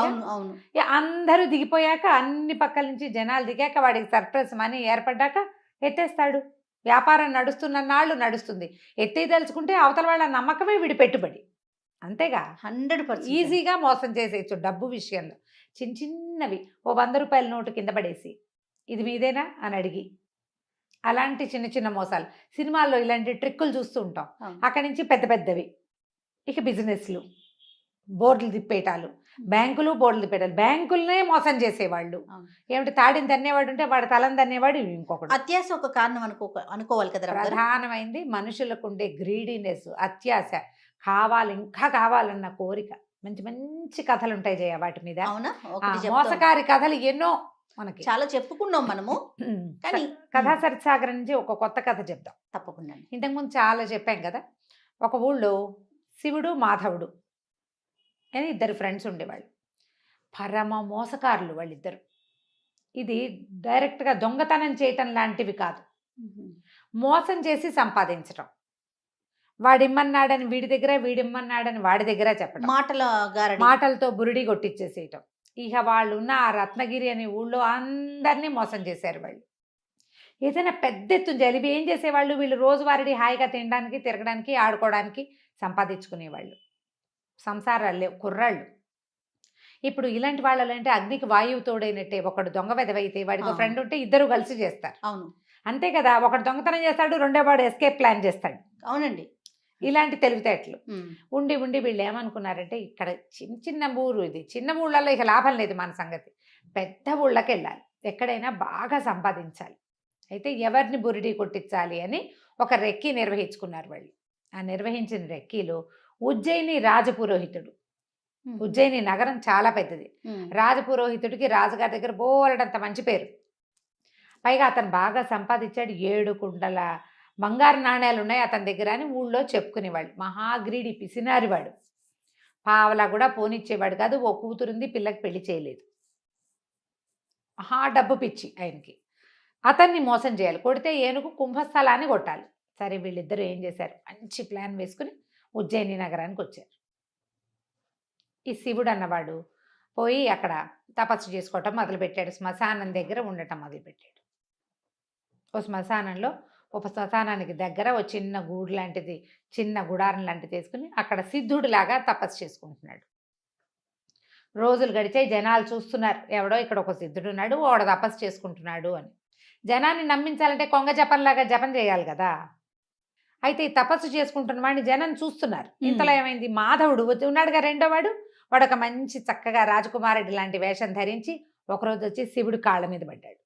అందరూ దిగిపోయాక, అన్ని పక్కల నుంచి జనాలు దిగాక, వాడికి సర్ప్రైజ్ మనీ ఏర్పడ్డాక ఎత్తేస్తాడు. వ్యాపారం నడుస్తున్న నాళ్ళు నడుస్తుంది. ఎత్తేదలుచుకుంటే అవతల వాళ్ళ నమ్మకమే వీడి పెట్టుబడి. అంతేగా. 100% ఈజీగా మోసం చేసేయచ్చు డబ్బు విషయంలో. చిన్నవి ఓ 100 రూపాయల నోటు కింద పడేసి ఇది మీదేనా అని అడిగి, అలాంటి చిన్న మోసాలు. సినిమాల్లో ఇలాంటి ట్రిక్కులు చూస్తూ ఉంటాం. అక్కడి నుంచి పెద్దవి. ఇక బిజినెస్లు, బోర్డులు తిప్పేటాలు, బ్యాంకులు బోర్డులు తిప్పేటాలు, బ్యాంకులనే మోసం చేసేవాళ్ళు. ఏమిటి తాడిని తన్నేవాడు ఉంటే వాడు తలని తన్నేవాడు ఇంకొకటి. అత్యాశ ఒక కారణం అనుకోవాలి కదా రమ్య గారు. ప్రధానమైంది మనుషులకు ఉండే గ్రీడీనెస్, అత్యాశ, కావాలి ఇంకా కావాలన్న కోరిక. మంచి మంచి కథలు ఉంటాయి జయ వాటి మీద. అవునా? మోసకారి కథలు ఎన్నో మనకి చాలా చెప్పుకున్నాం మనము. కానీ కథా సరిసాగర్ నుంచి ఒక కొత్త కథ చెప్దాం. తప్పకుండా. ఇంతకుముందు చాలా చెప్పాం కదా. ఒక ఊళ్ళో శివుడు మాధవుడు అని ఇద్దరు ఫ్రెండ్స్ ఉండేవాళ్ళు. పరమ మోసకారులు వాళ్ళిద్దరు. ఇది డైరెక్ట్గా దొంగతనం చేయటం లాంటివి కాదు, మోసం చేసి సంపాదించటం. వాడిమ్మన్నాడని వీడి దగ్గర, వీడిమ్మన్నాడని వాడి దగ్గర చెప్పడం, మాటలతో బురిడి కొట్టించేసేయటం. ఇక వాళ్ళు ఉన్న ఆ రత్నగిరి అనే ఊళ్ళో అందరినీ మోసం చేశారు వాళ్ళు. ఏదైనా పెద్ద ఎత్తున జరిపి ఏం చేసేవాళ్ళు, వీళ్ళు రోజువారీ హాయిగా తినడానికి, తిరగడానికి, ఆడుకోవడానికి సంపాదించుకునేవాళ్ళు. సంసారాలు లేవు, కుర్రాళ్ళు. ఇప్పుడు ఇలాంటి వాళ్ళు అంటే అగ్నికి వాయువు తోడైనట్టే. ఒకడు దొంగ వెదవైతే వాడికి ఫ్రెండ్ ఉంటే ఇద్దరు కలిసి చేస్తారు. అవును, అంతే కదా. ఒకడు దొంగతనం చేస్తాడు, రెండో వాడు ఎస్కేప్ ప్లాన్ చేస్తాడు. అవునండి. ఇలాంటి తెలివితేటలు ఉండి ఉండి వీళ్ళు ఏమనుకున్నారంటే, ఇక్కడ చిన్న చిన్న ఊరు, ఇది చిన్న ఊళ్ళల్లో ఇక లాభం లేదు మన సంగతి, పెద్ద ఊళ్ళకి వెళ్ళాలి, ఎక్కడైనా బాగా సంపాదించాలి. అయితే ఎవరిని బురిడి కొట్టించాలి అని ఒక రెక్కీ నిర్వహించుకున్నారు వాళ్ళు. ఆ నిర్వహించిన రెక్కీలో ఉజ్జయిని రాజపురోహితుడు. ఉజ్జయిని నగరం చాలా పెద్దది. రాజపురోహితుడికి రాజుగారి దగ్గర బోలెడంత మంచి పేరు. పైగా అతను బాగా సంపాదించాడు. 7 కుండల బంగారు నాణ్యాలు ఉన్నాయి అతని దగ్గర అని ఊళ్ళో చెప్పుకునేవాళ్ళు. మహాగ్రీడి, పిసినారివాడు. పావలా కూడా పోనిచ్చేవాడు కాదు. ఓ కూతురుంది, పిల్లకి పెళ్లి చేయలేదు. మహా డబ్బు పిచ్చి ఆయనకి. అతన్ని మోసం చేయాలి, కొడితే ఏనుగు కుంభస్థలాన్ని కొట్టాలి. సరే వీళ్ళిద్దరూ ఏం చేశారు, మంచి ప్లాన్ వేసుకుని ఉజ్జయిని నగరానికి వచ్చారు. ఈ శివుడు అన్నవాడు పోయి అక్కడ తపస్సు చేసుకోవటం మొదలుపెట్టాడు. శ్మశానం దగ్గర ఉండటం మొదలుపెట్టాడు. ఓ శ్మశానంలో, ఒక శ్మశానానికి దగ్గర ఓ చిన్న గూడు లాంటిది, చిన్న గుడారం లాంటిది తీసుకుని అక్కడ సిద్ధుడిలాగా తపస్సు చేసుకుంటున్నాడు. రోజులు గడిచాయి, జనాలు చూస్తున్నారు, ఎవడో ఇక్కడ ఒక సిద్ధుడు ఉన్నాడు, వాడు తపస్సు చేసుకుంటున్నాడు అని. జనాన్ని నమ్మించాలంటే కొంగ జపంలాగా జపం చేయాలి కదా. అయితే ఈ తపస్సు చేసుకుంటున్న వాడిని జనం చూస్తున్నారు. ఇంతలో ఏమైంది, మాధవుడు ఉన్నాడుగా రెండో వాడు, వాడు ఒక మంచి చక్కగా రాజకుమారుడి లాంటి వేషం ధరించి ఒకరోజు వచ్చి శివుడు కాళ్ళ మీద పడ్డాడు.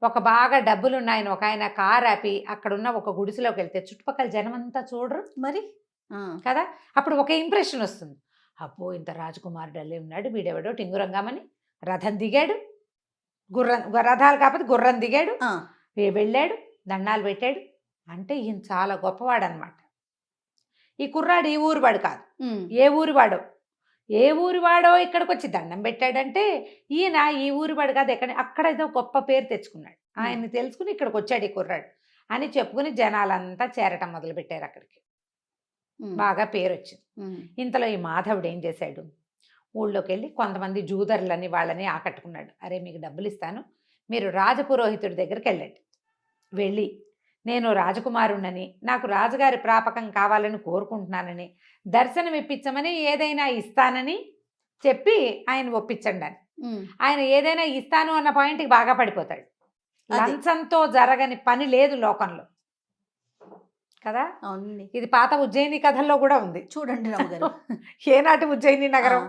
ఒక బాగా డబ్బులున్నాయని ఒక ఆయన కారు ఆపి అక్కడున్న ఒక గుడిసెలోకి వెళ్తే చుట్టుపక్కల జనం అంతా చూడరు మరి కదా. అప్పుడు ఒక ఇంప్రెషన్ వస్తుంది, అబ్బో ఇంత రాజకుమారుడు అల్లే ఉన్నాడు, వీడెవడో టింగురంగామని రథం దిగాడు, రథాలు కాకపోతే గుర్రం దిగాడు, వెళ్ళాడు, దండాలు పెట్టాడు అంటే ఈయన చాలా గొప్పవాడు అనమాట. ఈ కుర్రాడు ఈ ఊరు వాడు కాదు, ఏ ఊరి వాడో ఇక్కడికి వచ్చి దండం పెట్టాడంటే ఈయన ఈ ఊరి వాడు కాదు, అక్కడ ఏదో గొప్ప పేరు తెచ్చుకున్నాడు. ఆయన్ని తెలుసుకుని ఇక్కడికి వచ్చాడు ఈ కుర్రాడు అని చెప్పుకుని జనాలంతా చేరటం మొదలుపెట్టారు. అక్కడికి బాగా పేరు వచ్చింది. ఇంతలో ఈ మాధవుడు ఏం చేశాడు, ఊళ్ళోకి వెళ్ళి కొంతమంది జూదరులని వాళ్ళని ఆకట్టుకున్నాడు. అరే మీకు డబ్బులు ఇస్తాను, మీరు రాజపురోహితుడి దగ్గరికి వెళ్ళండి, వెళ్ళి నేను రాజకుమారుణ్ణని, నాకు రాజుగారి ప్రాపకం కావాలని కోరుకుంటున్నానని, దర్శనం ఇప్పించమని, ఏదైనా ఇస్తానని చెప్పి ఆయన ఒప్పించండి అని. ఆయన ఏదైనా ఇస్తాను అన్న పాయింట్కి బాగా పడిపోతాడు. లంచంతో జరగని పని లేదు లోకంలో కదా. ఇది పాత ఉజ్జయిని కథల్లో కూడా ఉంది చూడండి. ఏనాటి ఉజ్జయిని నగరం.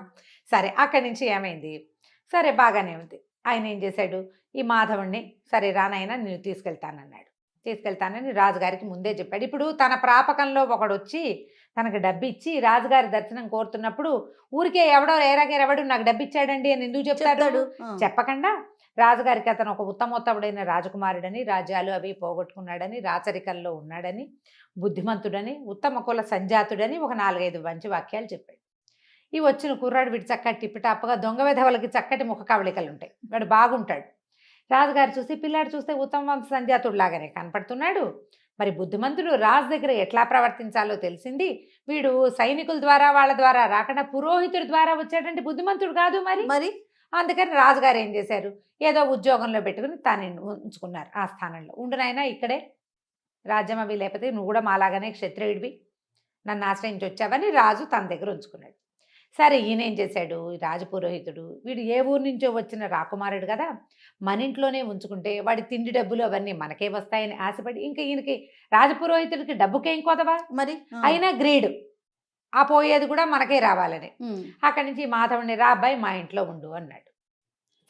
సరే అక్కడి నుంచి ఏమైంది, సరే బాగానే ఉంది. ఆయన ఏం చేశాడు, ఈ మాధవుణ్ణి సరే రానైనా నేను తీసుకెళ్తానని రాజుగారికి ముందే చెప్పాడు. ఇప్పుడు తన ప్రాపకంలో ఒకడు వచ్చి తనకు డబ్బు ఇచ్చి రాజుగారి దర్శనం కోరుతున్నప్పుడు ఊరికే ఎవడో ఏరాగేరెవడు నాకు డబ్బు ఇచ్చాడండి అని ఎందుకు చెప్తాడు? చెప్పకుండా రాజుగారికి అతను ఒక ఉత్తమోత్తముడైన రాజకుమారుడని, రాజ్యాలు అవి పోగొట్టుకున్నాడని, రాచరికల్లో ఉన్నాడని, బుద్ధిమంతుడని, ఉత్తమ కుల సంజాతుడని ఒక 4-5 మంచి వాక్యాలు చెప్పాడు. ఈ వచ్చిన కుర్రాడు వీడు చక్కటి టిప్పిటాప్గా దొంగ వెధవలకి చక్కటి ముఖ కవళికలు ఉంటాయి, వాడు బాగుంటాడు. రాజుగారు చూసి పిల్లాడు చూస్తే ఉత్తమ వంశ సంజాతుడిలాగానే కనపడుతున్నాడు, మరి బుద్ధిమంతుడు, రాజు దగ్గర ఎట్లా ప్రవర్తించాలో తెలిసింది, వీడు సైనికుల ద్వారా వాళ్ళ ద్వారా రాకుండా పురోహితుడి ద్వారా వచ్చాడంటే బుద్ధిమంతుడు కాదు మరి. అందుకని రాజుగారు ఏం చేశారు, ఏదో ఉద్యోగంలో పెట్టుకుని తాను ఉంచుకున్నారు. ఆ స్థానంలో ఉండునైనా ఇక్కడే రాజ్యం అవి లేకపోతే నువ్వు కూడా మాలాగానే క్షత్రియుడివి, నన్ను ఆశ్రయించి వచ్చావని రాజు తన దగ్గర ఉంచుకున్నాడు. సరే ఈయన ఏం చేశాడు, రాజపురోహితుడు వీడు ఏ ఊరు నుంచో వచ్చిన రాకుమారుడు కదా, మన ఇంట్లోనే ఉంచుకుంటే వాడి తిండి డబ్బులు అవన్నీ మనకే వస్తాయని ఆశపడి, ఇంకా ఈయనకి రాజపురోహితుడికి డబ్బుకేం కోదవా మరి, అయినా గ్రీడు ఆ పోయేది కూడా మనకే రావాలని. ఉమ్, అక్కడి నుంచి మాధవుడిని రా అబ్బాయి మా ఇంట్లో ఉండు అన్నాడు.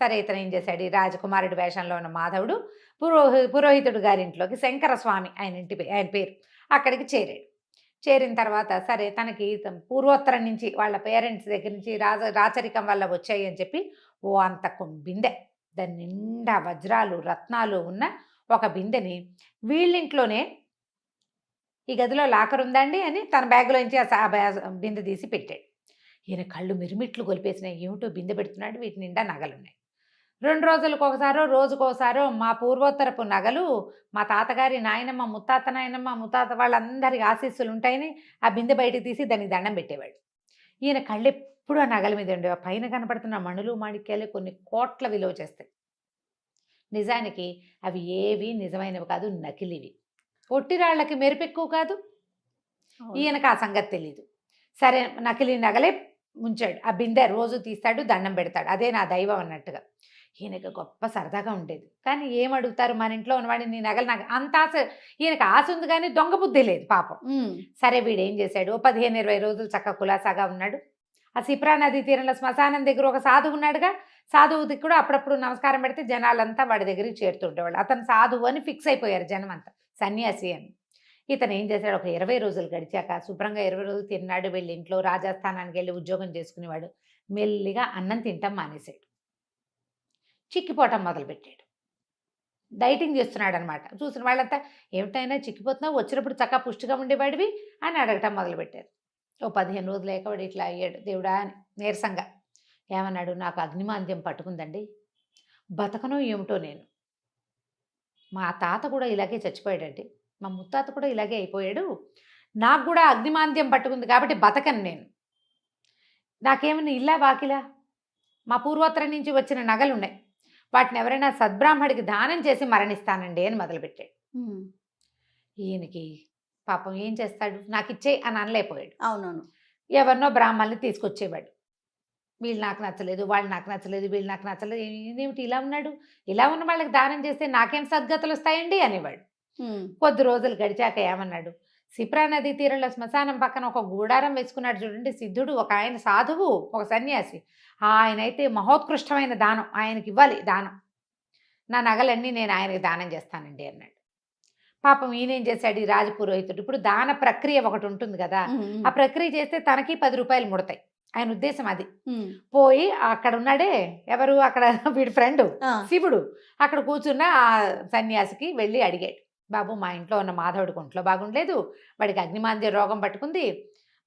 సరే ఇతను ఏం చేశాడు, ఈ రాజకుమారుడి వేషంలో ఉన్న మాధవుడు పురోహితుడు గారింట్లోకి, శంకరస్వామి ఆయన పేరు, అక్కడికి చేరాడు. చేరిన తర్వాత సరే తనకి పూర్వోత్తరం నుంచి వాళ్ళ పేరెంట్స్ దగ్గర నుంచి రాచరికం వల్ల వచ్చాయి అని చెప్పి ఓ అంత బిందె, దాని నిండా వజ్రాలు రత్నాలు ఉన్న ఒక బిందెని వీళ్ళింట్లోనే, ఈ గదిలో లాకర్ ఉందండి అని తన బ్యాగ్లోంచి ఆ బిందె తీసి పెట్టాడు. ఈయన కళ్ళు మిరుమిట్లు గొలిపేసినాయి, ఏమిటో బిందె పెడుతున్నాడు, వీటి నిండా నగలున్నాయి. 2 రోజులకు ఒకసారో రోజుకోసారో మా పూర్వోత్తరపు నగలు, మా తాతగారి నాయనమ్మ, ముత్తాత నాయనమ్మ, ముత్తాత వాళ్ళందరికి ఆశీస్సులు ఉంటాయని ఆ బిందె బయటకు తీసి దానికి దండం పెట్టేవాడు. ఈయన కళ్ళు ఎప్పుడు ఆ నగల మీద ఉండేవి. పైన కనపడుతున్న మణులు మాణిక్యాలు కొన్ని కోట్ల విలువ చేస్తాయి. నిజానికి అవి ఏవి నిజమైనవి కాదు, నకిలివి. పొట్టిరాళ్లకి మెరుపెక్కువ కాదు. ఈయనకు ఆ సంగతి తెలీదు. సరే నకిలీ నగలే ఉంచాడు. ఆ బిందె రోజు తీస్తాడు, దండం పెడతాడు, అదే నా దైవం అన్నట్టుగా. ఈయనకు గొప్ప సరదాగా ఉండేది. కానీ ఏమడుగుతారు మన ఇంట్లో ఉన్నవాడిని, నీ నగలు నాకు అంత ఆశ. ఈయనకు ఆశ ఉంది కానీ దొంగ బుద్ధి లేదు పాపం. సరే వీడు ఏం చేశాడు, 15-20 రోజులు చక్కగా కులాసాగా ఉన్నాడు. ఆ సిప్రా నది తీరంలో శ్మశానం దగ్గర ఒక సాధువు ఉన్నాడుగా, సాధువుకి కూడా అప్పుడప్పుడు నమస్కారం పెడితే జనాలంతా వాడి దగ్గరికి చేరుతుండేవాళ్ళు. అతను సాధువు అని ఫిక్స్ అయిపోయారు జనం అంతా, సన్యాసి అని. ఇతను ఏం చేశాడు, ఒక 20 రోజులు గడిచాక శుభ్రంగా 20 రోజులు తిన్నాడు. వెళ్ళి ఇంట్లో రాజస్థానానికి వెళ్ళి ఉద్యోగం చేసుకునేవాడు. మెల్లిగా అన్నం తింటాం మానేశాడు, చిక్కిపోవటం మొదలుపెట్టాడు. డైటింగ్ చేస్తున్నాడు అనమాట. చూసిన వాళ్ళంతా ఏమిటైనా చిక్కిపోతున్నావు, వచ్చినప్పుడు చక్కగా పుష్టిగా ఉండేవాడివి అని అడగటం మొదలుపెట్టారు. ఓ 15 రోజులు లేకవాడు ఇట్లా అయ్యాడు దేవుడా అని నీరసంగా. ఏమన్నాడు, నాకు అగ్నిమాంద్యం పట్టుకుందండి, బతకనో ఏమిటో నేను. మా తాత కూడా ఇలాగే చచ్చిపోయాడండి, మా ముత్తాత కూడా ఇలాగే అయిపోయాడు, నాకు కూడా అగ్నిమాంద్యం పట్టుకుంది కాబట్టి బతకను నేను. నాకేమన్నా ఇల్లా వాకిలా, మా పూర్వోత్తరం నుంచి వచ్చిన నగలు ఉన్నాయి, వాటిని ఎవరైనా సద్బ్రాహ్మడికి దానం చేసి మరణిస్తానండి అని మొదలుపెట్టాడు. ఈయనకి పాపం ఏం చేస్తాడు, నాకు ఇచ్చే అని అనలేకపోయాడు. అవునవును. ఎవరినో బ్రాహ్మణుల్ని తీసుకొచ్చేవాడు. వీళ్ళు నాకు నచ్చలేదు, వాళ్ళు నాకు నచ్చలేదు, వీళ్ళు నాకు నచ్చలేదు, ఏమిటి ఇలా ఉన్నాడు, ఇలా ఉన్న వాళ్ళకి దానం చేస్తే నాకేం సద్గతులు వస్తాయండి అనేవాడు. కొద్ది రోజులు గడిచాక ఏమన్నాడు, సిప్రా నది తీరంలో శ్మశానం పక్కన ఒక గూడారం వేసుకున్నాడు చూడండి సిద్ధుడు, ఒక ఆయన సాధువు, ఒక సన్యాసి. ఆయన అయితే మహోత్కృష్టమైన దానం, ఆయనకి ఇవ్వాలి దానం, నా నగలన్నీ నేను ఆయనకి దానం చేస్తానండి అన్నాడు. పాపం ఈయనేం చేశాడు, ఈ రాజపురోహితుడు. ఇప్పుడు దాన ప్రక్రియ ఒకటి ఉంటుంది కదా, ఆ ప్రక్రియ చేస్తే తనకి 10 రూపాయలు ముడతాయి, ఆయన ఉద్దేశం అది. పోయి అక్కడ ఉన్నాడే ఎవరు, అక్కడ వీడి ఫ్రెండ్ శివుడు, అక్కడ కూర్చున్న ఆ సన్యాసికి వెళ్ళి అడిగాడు, బాబు మా ఇంట్లో ఉన్న మాధవుడికి ఒంట్లో బాగుండలేదు, వాడికి అగ్నిమాంద్య రోగం పట్టుకుంది,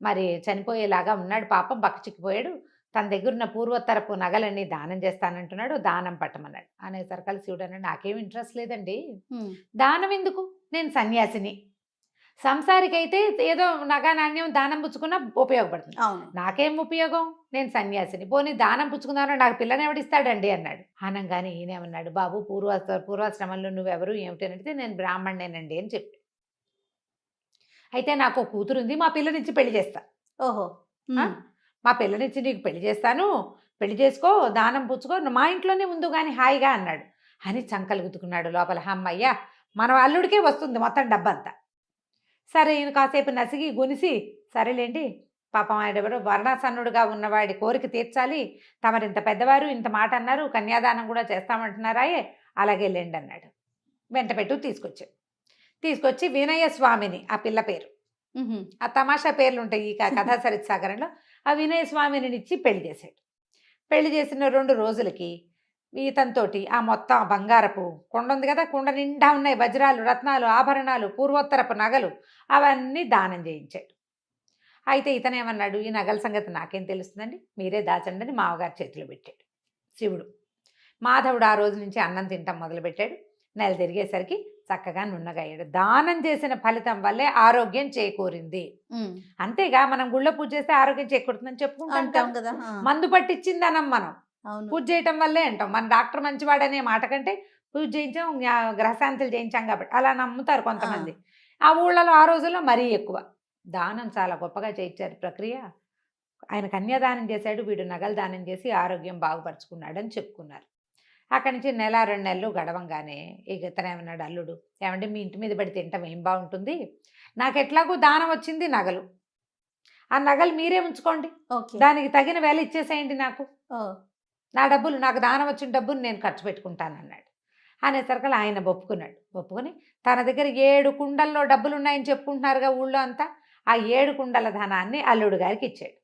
మరి చనిపోయేలాగా ఉన్నాడు, పాపం బక్క చిక్కిపోయాడు, తన దగ్గర ఉన్న పూర్వోత్తరపు నగలన్నీ దానం చేస్తానంటున్నాడు, దానం పట్టమన్నాడు. అనేసరికల్ శివుడు అన్నాడు, నాకేం ఇంట్రెస్ట్ లేదండి, దానం ఎందుకు, నేను సన్యాసిని, సంసారికైతే ఏదో నగా నాణ్యం దానం పుచ్చుకున్నా ఉపయోగపడుతుంది, నాకేం ఉపయోగం, నేను సన్యాసిని, పోనీ దానం పుచ్చుకుందామని నాకు పిల్లని ఎవడిస్తాడండి అన్నాడు. అనగానే ఈయనేమన్నాడు, బాబు పూర్వాశ్రమంలో నువ్వెవరు ఏమిటనంటే నేను బ్రాహ్మణేనండి అని చెప్పి, అయితే నాకు కూతురు ఉంది, మా పిల్లనిచ్చి పెళ్లి చేస్తా. ఓహో, మా పిల్లనిచ్చి నీకు పెళ్లి చేస్తాను, పెళ్లి చేసుకో, దానం పుచ్చుకో, మా ఇంట్లోనే ఉండు కానీ హాయిగా అన్నాడు. అని చంకలు గుద్దుకున్నాడు లోపల, అమ్మయ్య మన అల్లుడికే వస్తుంది మొత్తం డబ్బంతా. సరే ఈయన కాసేపు నసిగి గునిసి, సరేలేండి పాపం ఆయన ఎవరో వర్ణాసన్నుడుగా ఉన్నవాడి కోరిక తీర్చాలి, తమరింత పెద్దవారు ఇంత మాట అన్నారు, కన్యాదానం కూడా చేస్తామంటున్నారాయే, అలాగే లేండి అన్నాడు. వెంటపెట్టు తీసుకొచ్చి వినయ స్వామిని, ఆ పిల్ల పేరు, ఆ తమాషా పేర్లు ఉంటాయి ఈ కథా సరిత్సాగరంలో, ఆ వినయ స్వామిని ఇచ్చి పెళ్లి చేశాడు. పెళ్లి చేసిన 2 రోజులకి ఈతంతోటి ఆ మొత్తం బంగారపు కుండ ఉంది కదా, కుండ నిండా ఉన్నాయి వజ్రాలు రత్నాలు ఆభరణాలు పూర్వోత్తరపు నగలు, అవన్నీ దానం చేయించాడు. అయితే ఇతనేమన్నాడు, ఈ నగల సంగతి నాకేం తెలుస్తుందండి, మీరే దాచండి అని మామగారి చేతిలో పెట్టాడు శివుడు. మాధవుడు ఆ రోజు నుంచి అన్నం తింటాం మొదలుపెట్టాడు. నెల తిరిగేసరికి చక్కగా నున్నగయ్యాడు. దానం చేసిన ఫలితం వల్లే ఆరోగ్యం చేకూరింది. అంతేగా మనం గుళ్ళో పూజ చేస్తే ఆరోగ్యం చేకూరుతుందని చెప్పుకుంటాం కదా, మందు పట్టించిందనం మనం పూజ చేయటం వల్లే అంటాం. మన డాక్టర్ మంచివాడనే మాట కంటే పూజ చేయించాం, గ్రహశాంతులు చేయించాం కాబట్టి అలా నమ్ముతారు కొంతమంది. ఆ ఊళ్ళలో ఆ రోజుల్లో మరీ ఎక్కువ దానం చాలా గొప్పగా చేయించారు ప్రక్రియ. ఆయన కన్యాదానం చేశాడు, వీడు నగలు దానం చేసి ఆరోగ్యం బాగుపరుచుకున్నాడని చెప్పుకున్నారు. అక్కడి నుంచి 1-2 నెలలు గడవంగానే ఇక ఇతనేమన్నాడు అల్లుడు, ఏమంటే మీ ఇంటి మీద పడి తింటాం ఏం బాగుంటుంది, నాకు ఎట్లాగో దానం వచ్చింది నగలు, ఆ నగలు మీరే ఉంచుకోండి, ఓకే. దానికి తగిన వేల ఇచ్చేసేయండి నాకు, నా డబ్బులు నాకు దానం వచ్చిన డబ్బులు నేను ఖర్చు పెట్టుకుంటాను అన్నాడు. అనేసరికి ఆయన ఒప్పుకుని తన దగ్గర 7 కుండల్లో డబ్బులు ఉన్నాయని చెప్పుకుంటున్నారుగా ఊళ్ళో అంతా, ఆ 7 కుండల ధనాన్ని అల్లుడు గారికి ఇచ్చాడు.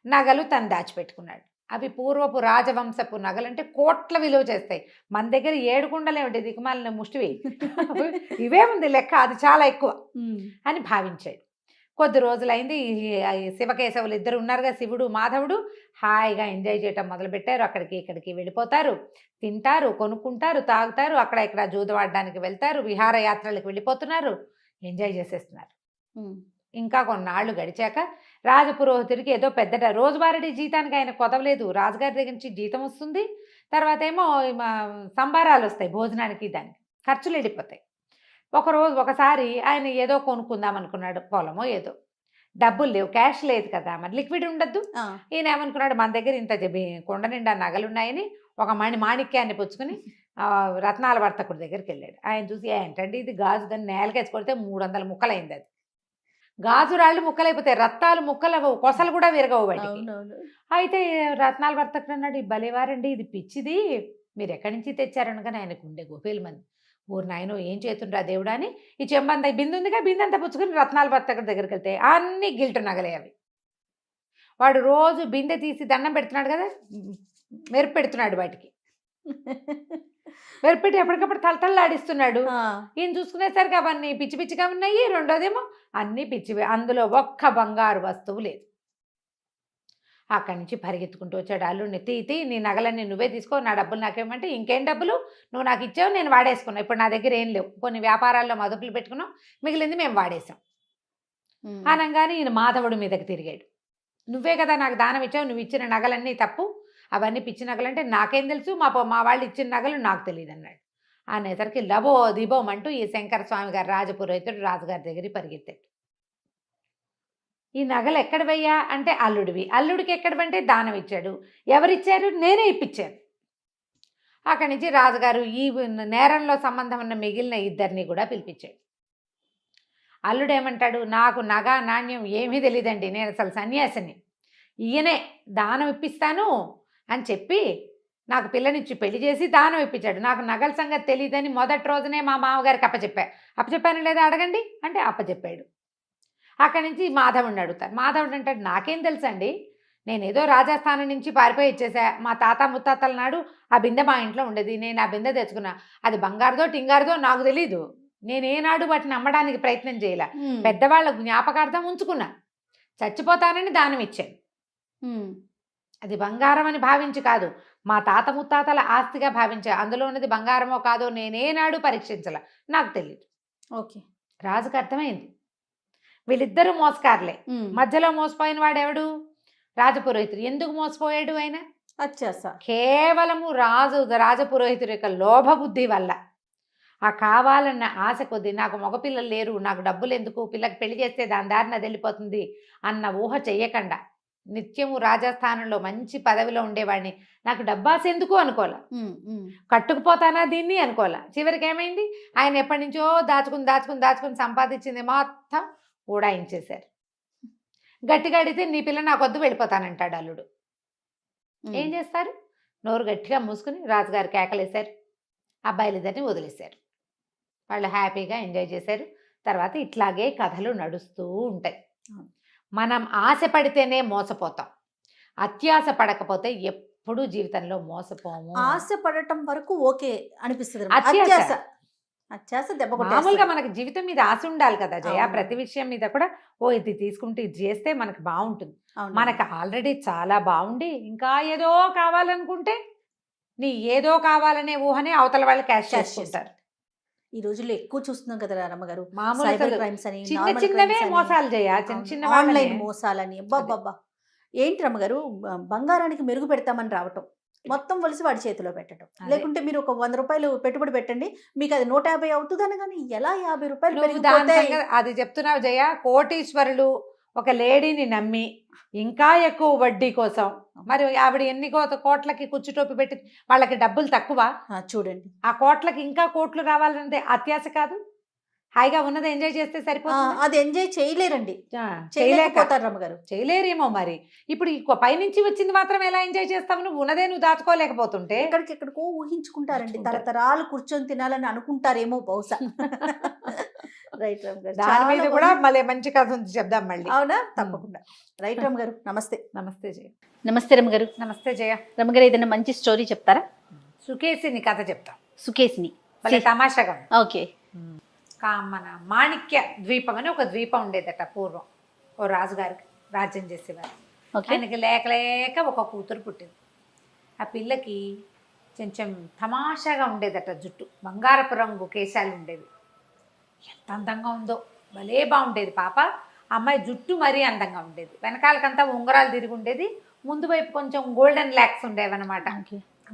నగలు తను దాచిపెట్టుకున్నాడు. అవి పూర్వపు రాజవంశపు నగలు, అంటే కోట్ల విలువ చేస్తాయి. మన దగ్గర 7 కుండలు ఏమిటి, దిక్కుమాలిన ముష్టివి, ఇవే ఉంది లెక్క, అది చాలా ఎక్కువ అని భావించాడు. కొద్ది రోజులైంది, ఈ శివకేశవులు ఇద్దరు ఉన్నారుగా, శివుడు మాధవుడు, హాయిగా ఎంజాయ్ చేయటం మొదలుపెట్టారు. అక్కడికి ఇక్కడికి వెళ్ళిపోతారు, తింటారు, కొనుక్కుంటారు, తాగుతారు, అక్కడ ఇక్కడ జూదవాడడానికి వెళ్తారు, విహారయాత్రలకు వెళ్ళిపోతున్నారు, ఎంజాయ్ చేసేస్తున్నారు. ఇంకా కొన్నాళ్ళు గడిచాక రాజపురోహితుడికి ఏదో పెద్దట రోజువారీ జీతానికి ఆయన కొదవలేదు. రాజుగారి దగ్గర నుంచి జీతం వస్తుంది, తర్వాత ఏమో సంబారాలు వస్తాయి, భోజనానికి దానికి ఖర్చులు వెళ్ళిపోతాయి. ఒకసారి ఆయన ఏదో కొనుక్కుందాం అనుకున్నాడు, పొలమో ఏదో, డబ్బులు లేవు, క్యాష్ లేదు కదా, మరి లిక్విడ్ ఉండద్దు. ఈయన ఏమనుకున్నాడు, మన దగ్గర ఇంత కొండ నిండా నగలున్నాయని ఒక మాణిక్యాన్ని పుచ్చుకుని రత్నాల వర్తకుడి దగ్గరికి వెళ్ళాడు. ఆయన చూసి, ఏంటండి ఇది గాజు, దాన్ని నేలకేసి కొడితే 300 ముక్కలైంది. అది గాజు రాళ్ళు ముక్కలైపోతాయి, రత్నాలు ముక్కలు కొసలు కూడా విరగవు బయటికి. అయితే రత్నాల వర్తకుడు అన్నాడు, ఈ భలేవారండి, ఇది పిచ్చిది, మీరు ఎక్కడి నుంచి తెచ్చారనగానే ఆయనకు ఉండే గోపేలు మంది, ఊరు నాయనో ఏం చేతుండ్రా దేవుడా అని ఈ చెంబంత బిందు ఉందిగా, బిందంతా పుచ్చుకుని రత్నాల వర్తకుడి దగ్గరికి వెళ్తే అన్ని గిల్టు నగలే అవి. వాడు రోజు బిందె తీసి దండం పెడుతున్నాడు కదా, మెరుపు పెడుతున్నాడు వాటికి, మెరుపెట్టి ఎప్పటికప్పుడు తలతల్లాడిస్తున్నాడు. ఈయన చూసుకునేసరికి అవన్నీ పిచ్చి పిచ్చిగా ఉన్నాయి. రెండోదేమో అన్నీ పిచ్చివే, అందులో ఒక్క బంగారు వస్తువు లేదు. అక్కడి నుంచి పరిగెత్తుకుంటూ వచ్చాడు. అల్లుడిని, తీ నీ నగలన్నీ నువ్వే తీసుకో, నా డబ్బులు నాకేమంటే, ఇంకేం డబ్బులు, నువ్వు నాకు ఇచ్చావు, నేను వాడేసుకున్నావు, ఇప్పుడు నా దగ్గర ఏం లేవు, కొన్ని వ్యాపారాల్లో మదుపులు పెట్టుకున్నాం, మిగిలింది మేము వాడేసాం అనగానే ఈయన మాధవుడి మీదకి తిరిగాడు. నువ్వే కదా నాకు దానం ఇచ్చావు, నువ్వు ఇచ్చిన నగలన్నీ తప్పు, అవన్నీ పిచ్చి నగలంటే నాకేం తెలుసు, మా వాళ్ళు ఇచ్చిన నగలు నాకు తెలియదు అన్నాడు. అనేసరికి లబో దిబోమంటూ ఈ శంకర స్వామి గారు రాజపురోహితుడు రాజుగారి దగ్గరికి పరిగెత్తాడు. ఈ నగలు ఎక్కడవయ్యా అంటే, అల్లుడివి. అల్లుడికి ఎక్కడవంటే దానం ఇచ్చాడు. ఎవరిచ్చారు? నేనే ఇప్పించాను. అక్కడి నుంచి రాజుగారు ఈ నేరంలో సంబంధం ఉన్న మిగిలిన ఇద్దరిని కూడా పిలిపించాడు. అల్లుడు ఏమంటాడు, నాకు నగ నాణ్యం ఏమీ తెలియదండి, నేను అసలు సన్యాసిని, ఈయనే దానం ఇప్పిస్తాను అని చెప్పి నాకు పిల్లనిచ్చి పెళ్లి చేసి దానం ఇప్పించాడు. నాకు నగల సంగతి తెలియదని మొదటి రోజునే మా మామగారికి అప్పచెప్పాను లేదా అడగండి అంటే అప్పచెప్పాడు. అక్కడి నుంచి మాధవుడిని అడుగుతారు. మాధవుడు అంటాడు, నాకేం తెలుసండి, నేనేదో రాజస్థానం నుంచి పారిపోయి ఇచ్చేసా, మా తాత ముత్తాతల నాడు ఆ బిందె మా ఇంట్లో ఉండేది, నేను ఆ బిందె తెచ్చుకున్నా, అది బంగారుదో టింగారుదో నాకు తెలీదు, నేనేనాడు వాటిని అమ్మడానికి ప్రయత్నం చేయాల, పెద్దవాళ్ళ జ్ఞాపకార్థం ఉంచుకున్నా, చచ్చిపోతానని దానం ఇచ్చాను, అది బంగారం అని భావించి కాదు, మా తాత ముత్తాతల ఆస్తిగా భావించా, అందులో ఉన్నది బంగారమో కాదో నేనేనాడు పరీక్షించాల, నాకు తెలియదు. ఓకే, రాజుకు అర్థమైంది వీళ్ళిద్దరూ మోసకారులే. మధ్యలో మోసపోయిన వాడెవడు? రాజపురోహితుడు. ఎందుకు మోసపోయాడు ఆయన? కేవలము రాజపురోహితుడి యొక్క లోభబుద్ధి వల్ల, ఆ కావాలన్న ఆశ కొద్దీ, నాకు మగపిల్లలు లేరు, నాకు డబ్బులు ఎందుకు, పిల్లకి పెళ్లి చేస్తే దాని దారిన అది వెళ్ళిపోతుంది అన్న ఊహ చెయ్యకుండా, నిత్యము రాజస్థానంలో మంచి పదవిలో ఉండేవాడిని, నాకు డబ్బాస్ ఎందుకు అనుకోలే, కట్టుకుపోతానా దీన్ని అనుకోలే. చివరికి ఏమైంది, ఆయన ఎప్పటి నుంచో దాచుకుని సంపాదించింది మొత్తం ఊడాయించేశారు. గట్టిగా అడిగితే నీ పిల్ల నాకు వద్దు వెళ్ళిపోతానంటాడు అల్లుడు. ఏం చేస్తారు? నోరు గట్టిగా మూసుకుని రాజుగారు కేకలేశారు, అబ్బాయిలిద్దరిని వదిలేశారు. వాళ్ళు హ్యాపీగా ఎంజాయ్ చేశారు. తర్వాత ఇట్లాగే కథలు నడుస్తూ ఉంటాయి. మనం ఆశ పడితేనే మోసపోతాం, అత్యాశ పడకపోతే ఎప్పుడూ జీవితంలో మోసపోము. ఆశ పడటం వరకు ఓకే అనిపిస్తుంది, అత్యాశ దెబ్బ మామూలుగా మనకి జీవితం మీద ఆశ ఉండాలి కదా జయ. ప్రతి విషయం మీద కూడా ఇది తీసుకుంటే ఇది చేస్తే మనకు బాగుంటుంది. మనకు ఆల్రెడీ చాలా బాగుండి ఇంకా ఏదో కావాలనుకుంటే నీ ఏదో కావాలనే ఊహనే అవతల వాళ్ళు క్యాష్ చేసుకుంటారు. ఈ రోజుల్లో ఎక్కువ చూస్తున్నాం కదా రమ్మగారు, మామూలు క్రైమ్స్ అని, చిన్నవే మోసాలు చేయ, చిన్న ఆన్లైన్ మోసాలని. అబ్బబ్బబ్బా, ఏంటి రమ్మగారు, బంగారానికి మెరుగు పెడతామని రావటం, మొత్తం వలిసి వాడి చేతిలో పెట్టడం, లేకుంటే మీరు ఒక 100 రూపాయలు పెట్టుబడి పెట్టండి మీకు అది 150 అవుతుందని, కానీ ఎలా 50 రూపాయలు? అది చెప్తున్నావు జయ. కోటీశ్వరులు ఒక లేడీని నమ్మి ఇంకా ఎక్కువ వడ్డీ కోసం, మరి ఆవిడ ఎన్ని కోట్లకి కుచ్చుటోపి పెట్టి వాళ్ళకి డబ్బులు తక్కువ, చూడండి, ఆ కోట్లకి ఇంకా కోట్లు రావాలంటే అత్యాశ కాదు. హాయిగా ఉన్నది ఎంజాయ్ చేస్తే సరిపోతుంది. అది ఎంజాయ్ చేయలేరండి, చేయలేక చేయలేకపోతారు రమ్మగారు. చేయలేరేమో మరి. ఇప్పుడు ఈ పైనుంచి వచ్చింది మాత్రం ఎలా ఎంజాయ్ చేస్తావు? నువ్వు ఉన్నదే నువ్వు దాచుకోలేకపోతుంటే. ఎక్కడికెక్కడికో ఊహించుకుంటారండి, ఊహించుకుంటారు. తరతరాలు కూర్చొని తినాలని అనుకుంటారేమో బహుశా. రైట్ రామ్ గారు, దాని మీద చాలా కూడా బాగుంది. మళ్ళీ మంచి కథ ఉంది, చెప్దాం మళ్ళీ. అవునా, తప్పకుండా. రైట్ రామ్ గారు, నమస్తే. నమస్తే జయ. నమస్తే రమ్మగారు. నమస్తే జయ. రమ్మగారు, ఏదైనా మంచి స్టోరీ చెప్తారా? సుకేసిని కథ చెప్తాం. సుకేసిని, మళ్ళీ తమాషాగా ఉంది. ఓకే. మన మాణిక్య ద్వీపం అని ఒక ద్వీపం ఉండేదట పూర్వం. ఓ రాజుగారికి రాజ్యం చేసేవారు. ఆయనకి లేక లేక ఒక కూతురు పుట్టింది. ఆ పిల్లకి కొంచెం తమాషాగా ఉండేదట జుట్టు, బంగారపు రంగు కేశాలు ఉండేవి. ఎంత అందంగా ఉందో, భలే బాగుండేది పాప. అమ్మాయి జుట్టు మరీ అందంగా ఉండేది, వెనకాలకంతా ఉంగరాలు తిరిగి ఉండేది, ముందు వైపు కొంచెం గోల్డెన్ ల్యాక్స్ ఉండేవన్నమాట.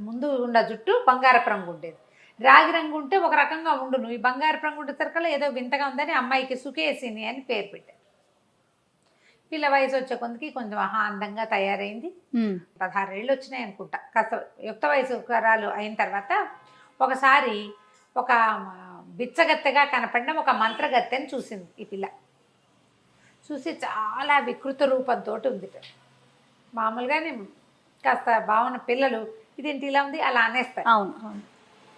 ముందు ఉన్న జుట్టు బంగారపు రంగు ఉండేది. రాగి రంగు ఉంటే ఒక రకంగా ఉండును, ఈ బంగారపు రంగు ఉండేసరికల్లా ఏదో వింతగా ఉందని అమ్మాయికి సుకేసిని అని పేరు పెట్టారు. పిల్ల వయసు వచ్చే కొందికి కొంచెం అందంగా తయారైంది. 16 ఏళ్ళు వచ్చినాయి అనుకుంటా. కాస్త యుక్త వయసు కరాలు అయిన తర్వాత ఒకసారి ఒక బిచ్చగత్తెగా కనపడిన ఒక మంత్రగత్తెని చూసింది ఈ పిల్ల. చూసి చాలా వికృత రూపంతో ఉంది. మామూలుగానే కాస్త భావన పిల్లలు ఇదేంటి ఇలా ఉంది అలా అనేస్తారు. అవును.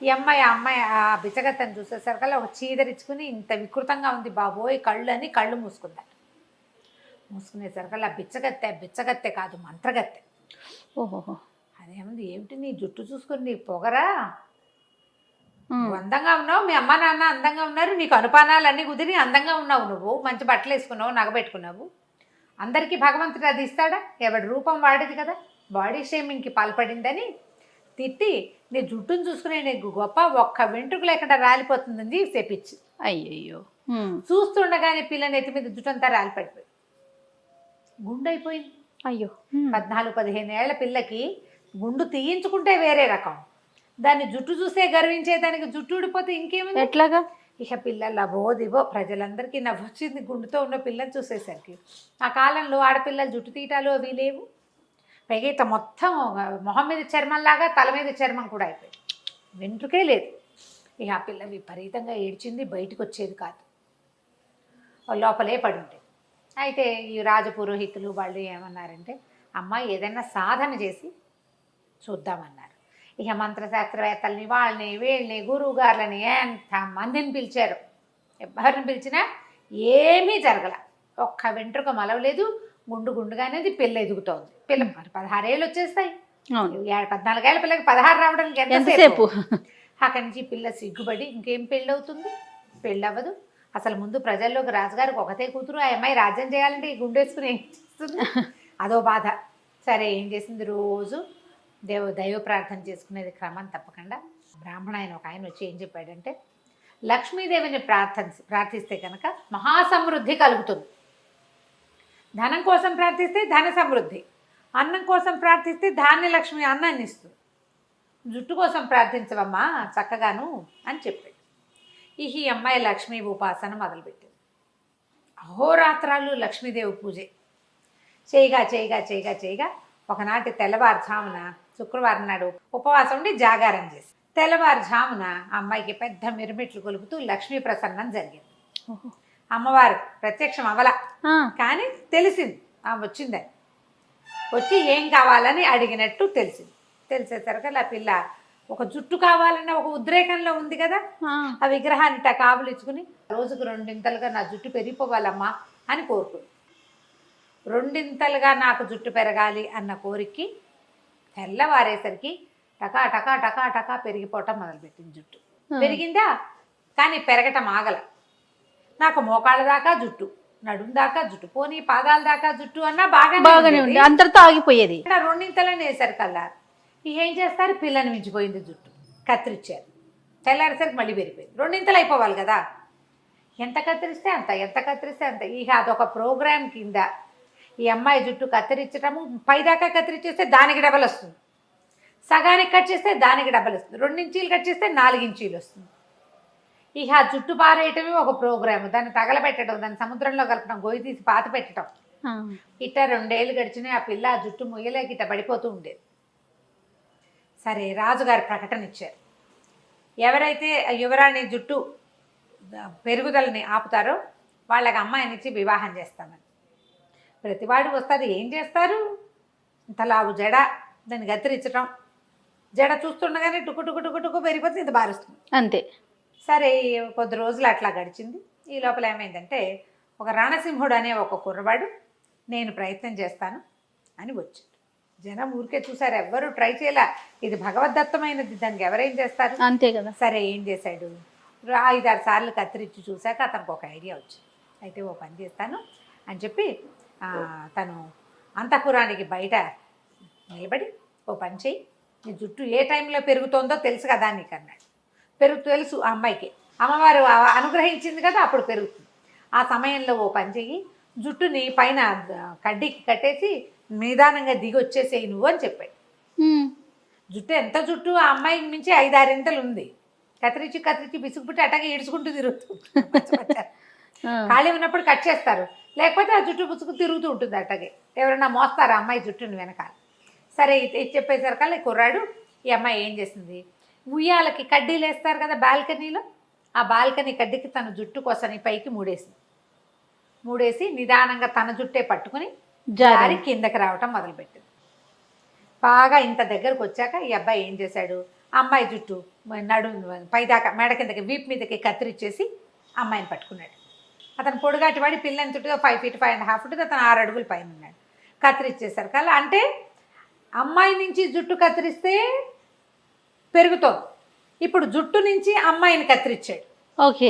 ఈ అమ్మాయి ఆ బిచ్చగత్తెని చూసేసరికల్లా ఒక చీదరించుకుని, ఇంత వికృతంగా ఉంది బాబోయ్ కళ్ళు అని కళ్ళు మూసుకుందా. మూసుకునేసరికల్లా బిచ్చగత్తె కాదు, మంత్రగత్తె. ఓహో. అదేముంది, ఏమిటి నీ జుట్టు చూసుకుని నీ పొగరా, నువ్వు అందంగా ఉన్నావు, మీ అమ్మ నాన్న అందంగా ఉన్నారు, నీకు అనుపానాలన్నీ కుదిరి అందంగా ఉన్నావు, నువ్వు మంచి బట్టలు వేసుకున్నావు, నగబెట్టుకున్నావు, అందరికీ భగవంతుడు అది ఇస్తాడా? ఎవడి రూపం వాడిది కదా. బాడీ షేమింగ్కి పాల్పడిందని తిట్టి, నీ జుట్టును చూసుకునే నీకు గొప్ప, ఒక్క వెంట్రుకు లేకుండా రాలిపోతుందని చెప్పించి. అయ్యయ్యో. చూస్తుండగానే పిల్ల నెత్తి మీద జుట్టంతా రాలిపడిపోయి గుండు అయిపోయింది. అయ్యో. 14-15 ఏళ్ల పిల్లకి గుండు తీయించుకుంటే వేరే రకం, దాన్ని జుట్టు చూసే గర్వించేదానికి జుట్టు ఊడిపోతే ఇంకేముంది? ఎట్లాగా? ఇక పిల్లలు అవోదివో ప్రజలందరికీ నవ్వొచ్చింది గుండుతో ఉన్న పిల్లని చూసేసరికి. ఆ కాలంలో ఆడపిల్లలు జుట్టు తీయటాలు అవి లేవు. పైగా ఇట్లా మొత్తం మొహం మీద చర్మంలాగా తల మీద చర్మం కూడా అయిపోయింది, వెంట్రుకే లేదు. ఇక ఆ పిల్ల విపరీతంగా ఏడ్చింది, బయటకు వచ్చేది కాదు, లోపలే పడి ఉండేది. అయితే ఈ రాజపురోహితులు వాళ్ళు ఏమన్నారంటే, అమ్మాయి ఏదైనా సాధన చేసి చూద్దామన్నారు. ఇక మంత్రశాస్త్రవేత్తల్ని వాళ్ళని వీళ్ళని గురువు గారులని ఎంత మందిని పిలిచారు. ఎవరిని పిలిచినా ఏమీ జరగల, ఒక్క వెంట్రుక మలవలేదు, గుండుగానేది పిల్ల ఎదుగుతోంది. పిల్ల 16 ఏళ్ళు వచ్చేస్తాయి, 14 ఏళ్ళ పిల్లకి 16 రావడానికి ఎంతసేపు? అక్కడి నుంచి పిల్ల సిగ్గుపడి ఇంకేం పెళ్ళి అవుతుంది, పెళ్ళి అవ్వదు. అసలు ముందు ప్రజల్లోకి రాజుగారికి ఒకతే కూతురు, ఆ అమ్మాయి రాజ్యం చేయాలంటే ఈ గుండెసుకుని ఏం చేస్తుంది, అదో బాధ. సరే ఏం చేసింది, రోజు దైవ ప్రార్థన చేసుకునేది క్రమం తప్పకుండా. బ్రాహ్మణ ఆయన ఒక ఆయన వచ్చి ఏం చెప్పాడంటే, లక్ష్మీదేవిని ప్రార్థిస్తే కనుక మహాసమృద్ధి కలుగుతుంది. ధనం కోసం ప్రార్థిస్తే ధన సమృద్ధి, అన్నం కోసం ప్రార్థిస్తే ధాన్యలక్ష్మి అన్నాన్ని ఇస్తుంది, జుట్టు కోసం ప్రార్థించవమ్మా చక్కగాను అని చెప్పాడు. ఈ అమ్మాయి లక్ష్మీ ఉపాసన మొదలుపెట్టింది. అహోరాత్రాలు లక్ష్మీదేవి పూజే చేయగా ఒకనాటి తెల్లవారుజామున, శుక్రవారం నాడు ఉపవాసం ఉండి జాగారం చేసి, తెల్లవారుజామున అమ్మాయికి పెద్ద మిరుమిట్లు కొలుపుతూ లక్ష్మీ ప్రసన్నం జరిగింది. అమ్మవారు ప్రత్యక్షం అవ్వల, కానీ తెలిసింది వచ్చిందని. వచ్చి ఏం కావాలని అడిగినట్టు తెలిసింది. తెలిసేసరికి ఆ పిల్ల ఒక జుట్టు కావాలన్న ఒక ఉద్రేకంలో ఉంది కదా, ఆ విగ్రహాన్ని కావులు ఇచ్చుకుని రోజుకు 2 నా జుట్టు పెరిగిపోవాలమ్మా అని కోరుకుంది. 2 నాకు జుట్టు పెరగాలి అన్న కోరికకి తెల్లవారేసరికి టకా టకా టకా టకా పెరిగిపోవటం మొదలుపెట్టింది. జుట్టు పెరిగిందా, కానీ పెరగటం ఆగల. నాకు మోకాళ్ళ దాకా జుట్టు, నడుం దాకా జుట్టు, పోనీ పాదాల దాకా జుట్టు అన్నా బాగానే ఉంది, అంతటితో ఆగిపోయేది. 2 వేసరికల్లా ఏం చేస్తారు, పిల్లని మించిపోయింది జుట్టు, కత్తిరించారు. తెల్లారేసరికి మళ్ళీ పెరిగిపోయింది. 2 అయిపోవాలి కదా, ఎంత కత్తిరిస్తే అంత. ఇక అదొక ప్రోగ్రామ్ కింద ఈ అమ్మాయి జుట్టు కత్తిరించటము, పైదాకా కత్తిరించేస్తే దానికి డబల్ వస్తుంది, సగానికి కట్ చేస్తే దానికి డబల్ వస్తుంది, 2 ఇంచీలు కట్ చేస్తే 4 ఇంచీలు వస్తుంది. ఇక ఆ జుట్టు పారేయటమే ఒక ప్రోగ్రాము, దాన్ని తగలబెట్టడం, దాన్ని సముద్రంలో కలపడం, గొయ్యి తీసి పాత పెట్టడం. ఇట్ట 2 ఏళ్ళు గడిచినాయి. ఆ పిల్ల ఆ జుట్టు ముయ్యలేక ఇట్ట పడిపోతూ ఉండేది. సరే రాజుగారు ప్రకటన ఇచ్చారు, ఎవరైతే యువరాణి జుట్టు పెరుగుదలని ఆపుతారో వాళ్ళకి అమ్మాయినిచ్చి వివాహం చేస్తామని. ప్రతివాడు వస్తారు, ఏం చేస్తారు, ఇంతలావు జడ, దాన్ని కత్తిరించడం, జడ చూస్తుండగానే టుకు టుకు టుకు టుకు పెరిగిపోతుంది, ఇంత బారుస్తుంది అంతే. సరే కొద్ది రోజులు అట్లా గడిచింది. ఈ లోపల ఏమైందంటే ఒక రణసింహుడు అనే ఒక కుర్రవాడు నేను ప్రయత్నం చేస్తాను అని వచ్చాడు. జనం ఊరికే చూసారు, ఎవ్వరూ ట్రై చేయలే, ఇది భగవద్దత్తమైనది, దానికి ఎవరేం చేస్తారు, అంతే కదా. సరే ఏం చేశాడు, 5-6 సార్లు కత్తిరించి చూశాక అతనికి ఒక ఐడియా వచ్చింది. అయితే ఓ పని చేస్తాను అని చెప్పి తను అంతఃపురానికి బయట నిలబడి ఓ పని చేయి, నీ జుట్టు ఏ టైంలో పెరుగుతోందో తెలుసు కదా నీకు అన్నాడు. తెలుసు ఆ అమ్మాయికి, అమ్మవారు అనుగ్రహించింది కదా అప్పుడు పెరుగుతుంది. ఆ సమయంలో ఓ పని చెయ్యి, జుట్టుని పైన కడ్డీకి కట్టేసి నిదానంగా దిగి వచ్చేసేయి నువ్వు అని చెప్పాడు. జుట్టు ఎంత జుట్టు ఆ అమ్మాయికి మించి 5-6 ఇంతలు ఉంది. కత్తిరించి బిసుగుపుట్టి అట్టగా ఈడ్చుకుంటూ తిరుగుతుంది. ఖాళీ ఉన్నప్పుడు కట్ చేస్తారు, లేకపోతే ఆ జుట్టు పుచ్చుకు తిరుగుతూ ఉంటుంది అట్టగే. ఎవరైనా మోస్తారు ఆ అమ్మాయి జుట్టుని వెనకాల. సరే ఇది చెప్పేసరికల్లా కుర్రాడు, ఈ అమ్మాయి ఏం చేసింది, ఉయ్యాలకి కడ్డీలు వేస్తారు కదా బాల్కనీలో, ఆ బాల్కనీ కడ్డీకి తన జుట్టు కోసని పైకి మూడేసి నిదానంగా తన జుట్టే పట్టుకుని జారి కిందకి రావటం మొదలుపెట్టింది. బాగా ఇంత దగ్గరకు వచ్చాక ఈ అబ్బాయి ఏం చేశాడు, అమ్మాయి జుట్టు పైదాకా మెడ కిందకి వీపు మీదకి కత్తిరించేసి అమ్మాయిని పట్టుకున్నాడు. అతను పొడుగాటి వాడి పిల్లని చుట్టూ 5 feet 5.5 feet, అతను 6 అడుగుల పైన ఉన్నాడు. కత్తిరించేశారు కల్లా, అంటే అమ్మాయి నుంచి జుట్టు కత్తిరిస్తే పెరుగుతోంది, ఇప్పుడు జుట్టు నుంచి అమ్మాయిని కత్తిరించాడు. ఓకే,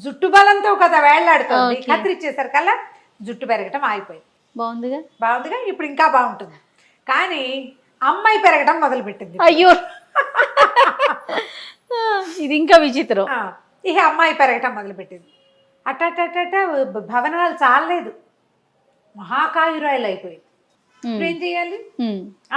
జుట్టు బలంతో కదా వేళ్లాడుతుంది, కత్తిరించేశారు కల్లా జుట్టు పెరగటం ఆగిపోయింది. బాగుందిగా, ఇప్పుడు ఇంకా బాగుంటుంది. కానీ అమ్మాయి పెరగడం మొదలుపెట్టింది. అయ్యో, ఇది ఇంకా విచిత్రం. ఇక అమ్మాయి పెరగటం మొదలుపెట్టింది. అట్ట భవనాలు చాలలేదు, మహాకాయురాయలు అయిపోయింది. ఇప్పుడు ఏం చేయాలి,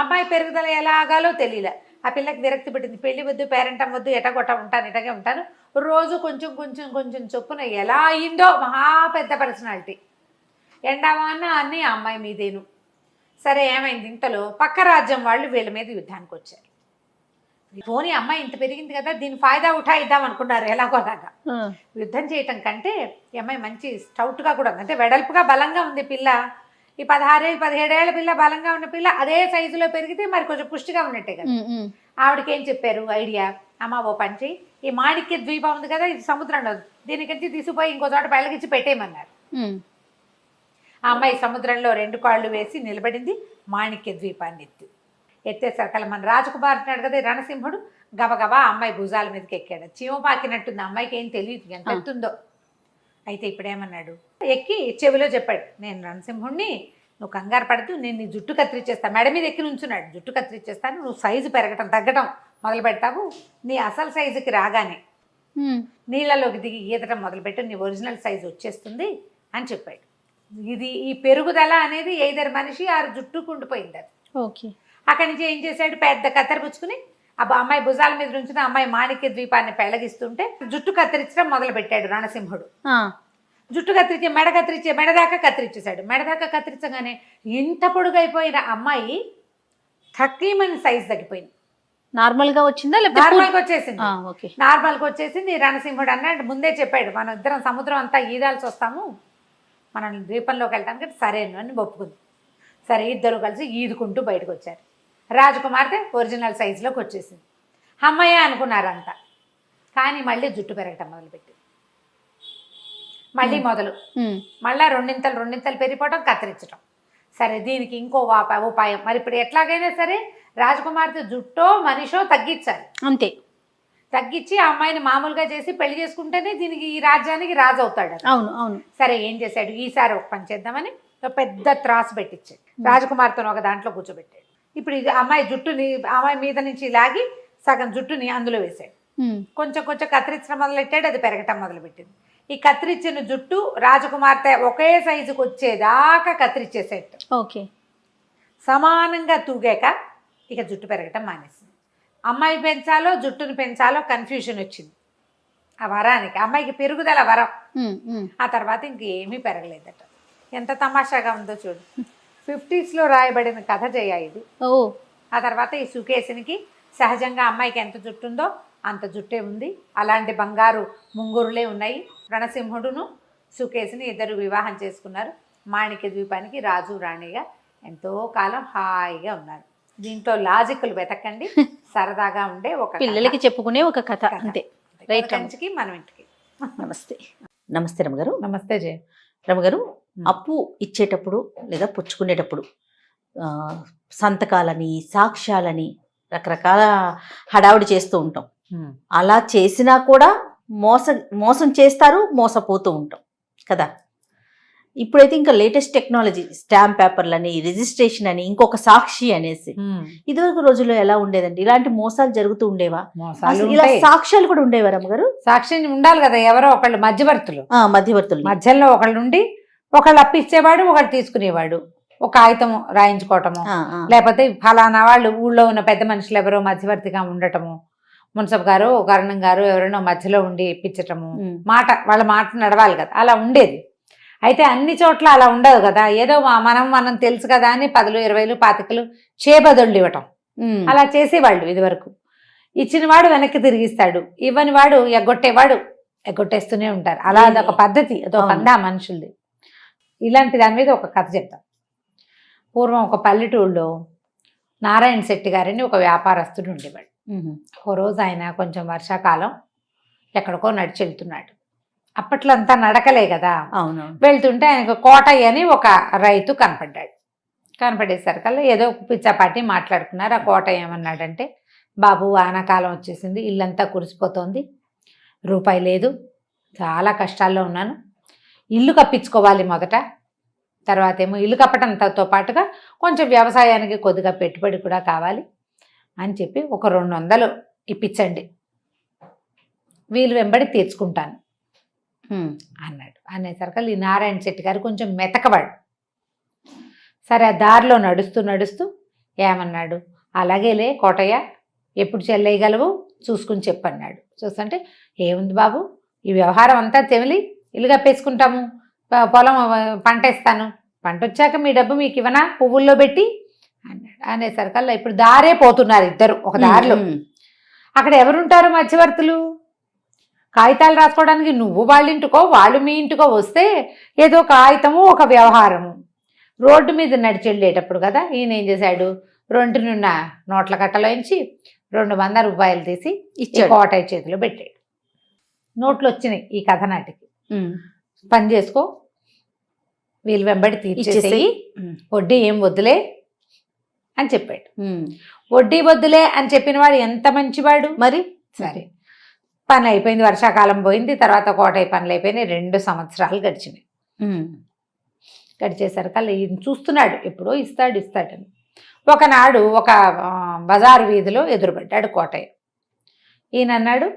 అమ్మాయి పెరుగుదల ఎలా ఆగాలో తెలియలే. ఆ పిల్లకి విరక్తి పెట్టింది, పెళ్లి వద్దు, పేరెంటం వద్దు, ఎటగొట్ట ఉంటాను, ఎటగే ఉంటాను, రోజు కొంచెం కొంచెం కొంచెం చొప్పున ఎలా అయిందో మహా పెద్ద పర్సనాలిటీ. ఎండావాన అన్నీ అమ్మాయి మీదేను. సరే ఏమైంది, ఇంతలో పక్క రాజ్యం వాళ్ళు వీళ్ళ మీద యుద్ధానికి వచ్చారు. పోనీ అమ్మాయి ఇంత పెరిగింది కదా, దీని ఫాయిదా ఉఠాయిద్దాం అనుకున్నారు ఎలాగోలాగా. యుద్ధం చేయటం కంటే ఈ అమ్మాయి మంచి స్టౌట్గా కూడా ఉంది, అంటే వెడల్పుగా బలంగా ఉంది పిల్ల. ఈ 16-17 ఏళ్ల పిల్ల, బలంగా ఉన్న పిల్ల అదే సైజులో పెరిగితే మరి కొంచెం పుష్టిగా ఉన్నట్టే కదా. ఆవిడకి ఏం చెప్పారు ఐడియా, అమ్మ ఓ పని చేయి, ఈ మాణిక్య ద్వీపం ఉంది కదా, ఇది సముద్రంలో, దీనికించి తీసుకుపోయి ఇంకో చోట బయలుకిచ్చి పెట్టేయమన్నారు. ఆ అమ్మాయి సముద్రంలో 2 కాళ్ళు వేసి నిలబడింది, మాణిక్య ద్వీపాన్ని ఎత్తేసరికల్లా మన రాజకుమార్ అంటున్నాడు కదా రణసింహుడు, గబగబా అమ్మాయి భుజాల మీదకి ఎక్కాడు. చీమ పాకినట్టుంది, అమ్మాయికి ఏం తెలియదు ఎంత ఎత్తుందో. అయితే ఇప్పుడేమన్నాడు, ఎక్కి చెవిలో చెప్పాడు, నేను రణసింహుడిని, నువ్వు కంగారు పడుతూ నేను నీ జుట్టు కత్తిరించేస్తాను. మెడ మీద ఎక్కి నుంచున్నాడు, జుట్టు కత్తిరించేస్తాను, నువ్వు సైజు తగ్గటం మొదలు పెడతావు, నీ అసలు సైజుకి రాగానే నీళ్ళలోకి దిగి ఈదటం మొదలుపెట్టు, నీ ఒరిజినల్ సైజు వచ్చేస్తుంది అని చెప్పాడు. ఇది ఈ పెరుగుదల అనేది ఏదర్ మనిషి ఆ జుట్టుకు ఉండిపోయింది అది. ఓకే, అక్కడి నుంచి ఏం చేశాడు, పెద్ద కత్తెర పుచ్చుకుని అమ్మాయి భుజాల మీద నుంచి అమ్మాయి మాణిక్య ద్వీపాన్ని పెళ్లగిస్తుంటే జుట్టు కత్తిరించడం మొదలు పెట్టాడు రణసింహుడు. జుట్టు మెడ దాకా కత్తిరించేశాడు. మెడ దాకా కత్తిరించగానే ఇంత పొడుగైపోయిన అమ్మాయి 30 సైజ్ తగ్గిపోయింది. నార్మల్గా వచ్చిందా? నార్మల్గా వచ్చేసింది. నార్మల్గా వచ్చేసింది. రణసింహుడు అన్నాడు, ముందే చెప్పాడు, మనం ఇద్దరం సముద్రం అంతా ఈదాల్సి వస్తాము, మనం ద్వీపంలోకి వెళ్ళటానికి సరే అని ఒప్పుకుంది. సరే ఇద్దరు కలిసి ఈదుకుంటూ బయటకు వచ్చారు. రాజకుమార్తె ఒరిజినల్ సైజులోకి వచ్చేసింది. అమ్మయ్య అనుకున్నారంతా. కానీ మళ్ళీ జుట్టు పెరగటం మొదలుపెట్టింది. మళ్ళీ మళ్ళీ రెండింతలు పెరిగిపోవడం, కత్తిరించడం. సరే దీనికి ఇంకో ఉపాయం. మరి ఇప్పుడు ఎట్లాగైనా సరే రాజకుమార్తె జుట్టో మనిషో తగ్గించాలి. అంతే, తగ్గించి ఆ అమ్మాయిని మామూలుగా చేసి పెళ్లి చేసుకుంటేనే దీనికి ఈ రాజ్యానికి రాజు అవుతాడు. అవును. సరే ఏం చేశాడు, ఈసారి ఒక పని చేద్దామని పెద్ద త్రాసు పెట్టించాడు. రాజకుమార్తెను ఒక దాంట్లో కూర్చోబెట్టాడు. ఇప్పుడు ఇది అమ్మాయి మీద నుంచి లాగి సగం జుట్టుని అందులో వేశాడు. కొంచెం కొంచెం కత్తిరించడం మొదలెట్టాడు, అది పెరగటం మొదలుపెట్టింది. ఈ కత్తిరించిన జుట్టు రాజకుమార్తె ఒకే సైజుకి వచ్చేదాకా కత్తిరించేసేట. ఓకే, సమానంగా తూగాక ఇక జుట్టు పెరగటం మానేసింది. అమ్మాయి పెంచాలో జుట్టును పెంచాలో కన్ఫ్యూషన్ వచ్చింది ఆ వరానికి. అమ్మాయికి పెరుగుదల వరం. ఆ తర్వాత ఇంకేమీ పెరగలేదట. ఎంత తమాషాగా ఉందో చూడు. 50s రాయబడిన కథ జయ ఇది. ఆ తర్వాత ఈ సుకేసునికి సహజంగా అమ్మాయికి ఎంత జుట్టు ఉందో అంత జుట్టే ఉంది. అలాంటి బంగారు ముంగురులే ఉన్నాయి. రణసింహుడును సుకేసిని ఇద్దరు వివాహం చేసుకున్నారు. మాణిక్య ద్వీపానికి రాజు రాణిగా ఎంతో కాలం హాయిగా ఉన్నారు. దీంట్లో లాజిక్లు వెతకండి, సరదాగా ఉండే ఒక పిల్లలకి చెప్పుకునే ఒక కథ అంతే. రైట్, కంచికి మనం ఇంటికి. నమస్తే. నమస్తే రమగారు. నమస్తే జయ. రమగారు, అప్పు ఇచ్చేటప్పుడు లేదా పుచ్చుకునేటప్పుడు సంతకాలని, సాక్ష్యాలని రకరకాల హడావుడి చేస్తూ ఉంటాం. అలా చేసినా కూడా మోసం చేస్తారు, మోసపోతూ ఉంటాం కదా. ఇప్పుడైతే ఇంకా లేటెస్ట్ టెక్నాలజీ, స్టాంప్ పేపర్లని, రిజిస్ట్రేషన్ అని, ఇంకొక సాక్షి అనేసి. ఇదివరకు రోజుల్లో ఎలా ఉండేదండి? ఇలాంటి మోసాలు జరుగుతూ ఉండేవా? ఇలా సాక్ష్యాలు కూడా ఉండేవా రమ్మగారు? సాక్షి ఉండాలి కదా, ఎవరో ఒకళ్ళు మధ్యవర్తులు మధ్యలో ఒకళ్ళు ఉండి ఒకళ్ళు అప్పు ఇచ్చేవాడు, ఒకళ్ళు తీసుకునేవాడు. ఒక కాగితం రాయించుకోవటము, లేకపోతే ఫలానా వాళ్ళు ఊళ్ళో ఉన్న పెద్ద మనుషులు ఎవరో మధ్యవర్తిగా ఉండటము, మున్సబ్ గారు కరణం గారు ఎవరైనా మధ్యలో ఉండి ఇప్పించటము, వాళ్ళ మాట నడవాలి కదా, అలా ఉండేది. అయితే అన్ని చోట్ల అలా ఉండదు కదా. ఏదో మనం తెలుసు కదా అని 10, 20, 25 చేబదుళ్ళు ఇవ్వటం, అలా చేసేవాళ్ళు ఇదివరకు. ఇచ్చిన వాడు వెనక్కి తిరిగిస్తాడు, ఇవ్వని వాడు ఎగ్గొట్టేస్తూనే ఉంటారు. అలా అదొక పద్ధతి, అదొక పందా మనుషులది. ఇలాంటి దాని మీద ఒక కథ చెప్తాం. పూర్వం ఒక పల్లెటూళ్ళలో నారాయణ శెట్టి గారని ఒక వ్యాపారస్తుడు ఉండేవాడు. ఓ రోజు ఆయన కొంచెం వర్షాకాలం ఎక్కడికో నడిచి వెళ్తున్నాడు. అప్పట్లో అంతా నడకలే కదా. అవును. వెళ్తుంటే ఆయనకు కోటయ్య అని ఒక రైతు కనపడ్డాడు. కనపడేసరికల్లా ఏదో పిచ్చాపాటి మాట్లాడుకున్నారు. ఆ కోటయ్య ఏమన్నాడంటే, బాబు వానాకాలం వచ్చేసింది, ఇల్లంతా కురిసిపోతుంది, రూపాయి లేదు, చాలా కష్టాల్లో ఉన్నాను, ఇల్లు కప్పించుకోవాలి మొదట, తర్వాత ఏమో ఇల్లు కప్పటంతో పాటుగా కొంచెం వ్యవసాయానికి కొద్దిగా పెట్టుబడి కూడా కావాలి అని చెప్పి ఒక 200 ఇప్పించండి, వీలు వెంబడి తీర్చుకుంటాను అన్నాడు. అనేసరికి ఈ నారాయణ శెట్టి గారు కొంచెం మెతకవాడు. సరే, ఆ దారిలో నడుస్తూ ఏమన్నాడు, అలాగేలే కోటయ్య, ఎప్పుడు చెల్లేయగలవు చూసుకుని చెప్పన్నాడు. చూస్తుంటే, ఏముంది బాబు, ఈ వ్యవహారం అంతా తెమిలి ఇల్లు కప్పేసుకుంటాము, పొలం పంట వేస్తాను, పంట వచ్చాక మీ డబ్బు మీకు ఇవ్వనా పువ్వుల్లో పెట్టి అన్నాడు. అనేసరికల్లా ఇప్పుడు దారే పోతున్నారు ఇద్దరు ఒక దారిలో. అక్కడ ఎవరుంటారు మధ్యవర్తులు? కాగితాలు రాసుకోవడానికి నువ్వు వాళ్ళ ఇంటికో వాళ్ళు మీ ఇంటికో వస్తే ఏదో కాగితము ఒక వ్యవహారము. రోడ్డు మీద నడిచి వెళ్ళేటప్పుడు కదా ఈయన ఏం చేశాడు, రొంటినున్న నోట్ల కట్టలోంచి 200 రూపాయలు తీసి కోటయ్య చేతిలో పెట్టాడు. నోట్లు వచ్చినాయి ఈ కథ నాటికి. పని చేసుకో, వీళ్ళు వెంబడి తీర్చేసేయి, వడ్డీ ఏం వద్దులే అని చెప్పాడు. వడ్డీ వద్దులే అని చెప్పిన వాడు ఎంత మంచివాడు మరి. సరే, పని అయిపోయింది, వర్షాకాలం పోయింది, తర్వాత కోటయ్య పనులు అయిపోయినాయి. 2 సంవత్సరాలు గడిచినాయి. గడిచేసరికల్లా ఈయన చూస్తున్నాడు, ఎప్పుడో ఇస్తాడని. ఒకనాడు ఒక బజారు వీధిలో ఎదురుపడ్డాడు కోటయ్య. ఈయన అన్నాడు,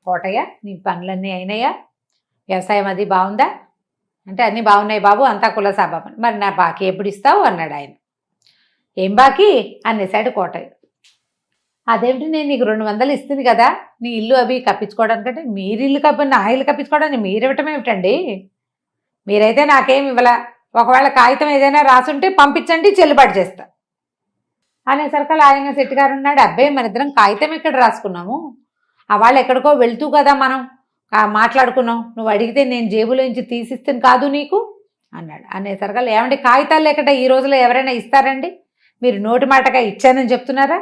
కోటయ్య నీ పనులన్నీ అయినాయా, వ్యవసాయం అది బాగుందా అంటే, అన్నీ బాగున్నాయి బాబు, అంతా కులసాబాబు. మరి నా బాకీ ఎప్పుడు ఇస్తావు అన్నాడు ఆయన. ఏం బాకీ అనేసాడు కోటయ్య. అదేమిటి, నేను నీకు 200 ఇస్తుంది కదా నీ ఇల్లు అవి కప్పించుకోవడానికంటే, మీరు ఇల్లు నా ఇల్లు కప్పించుకోవడానికి మీరు ఇవ్వటం ఏమిటండి, మీరైతే నాకేమి ఇవ్వలా, ఒకవేళ కాగితం ఏదైనా రాసుంటే పంపించండి చెల్లుబాటు చేస్తా అనేసరికి ఆయన శెట్టి గారు ఉన్నాడు, అబ్బాయి మన ఇద్దరం కాగితం ఎక్కడ రాసుకున్నాము, ఆ వాళ్ళు ఎక్కడికో వెళ్తూ కదా మనం మాట్లాడుకున్నాం, నువ్వు అడిగితే నేను జేబులోంచి తీసిస్తాను కాదు నీకు అన్నాడు. అనేసరికి ఏమంటే కాగితాలు లేకుండా ఈ రోజులో ఎవరైనా ఇస్తారండి, మీరు నోటి మాటగా ఇచ్చానని చెప్తున్నారా,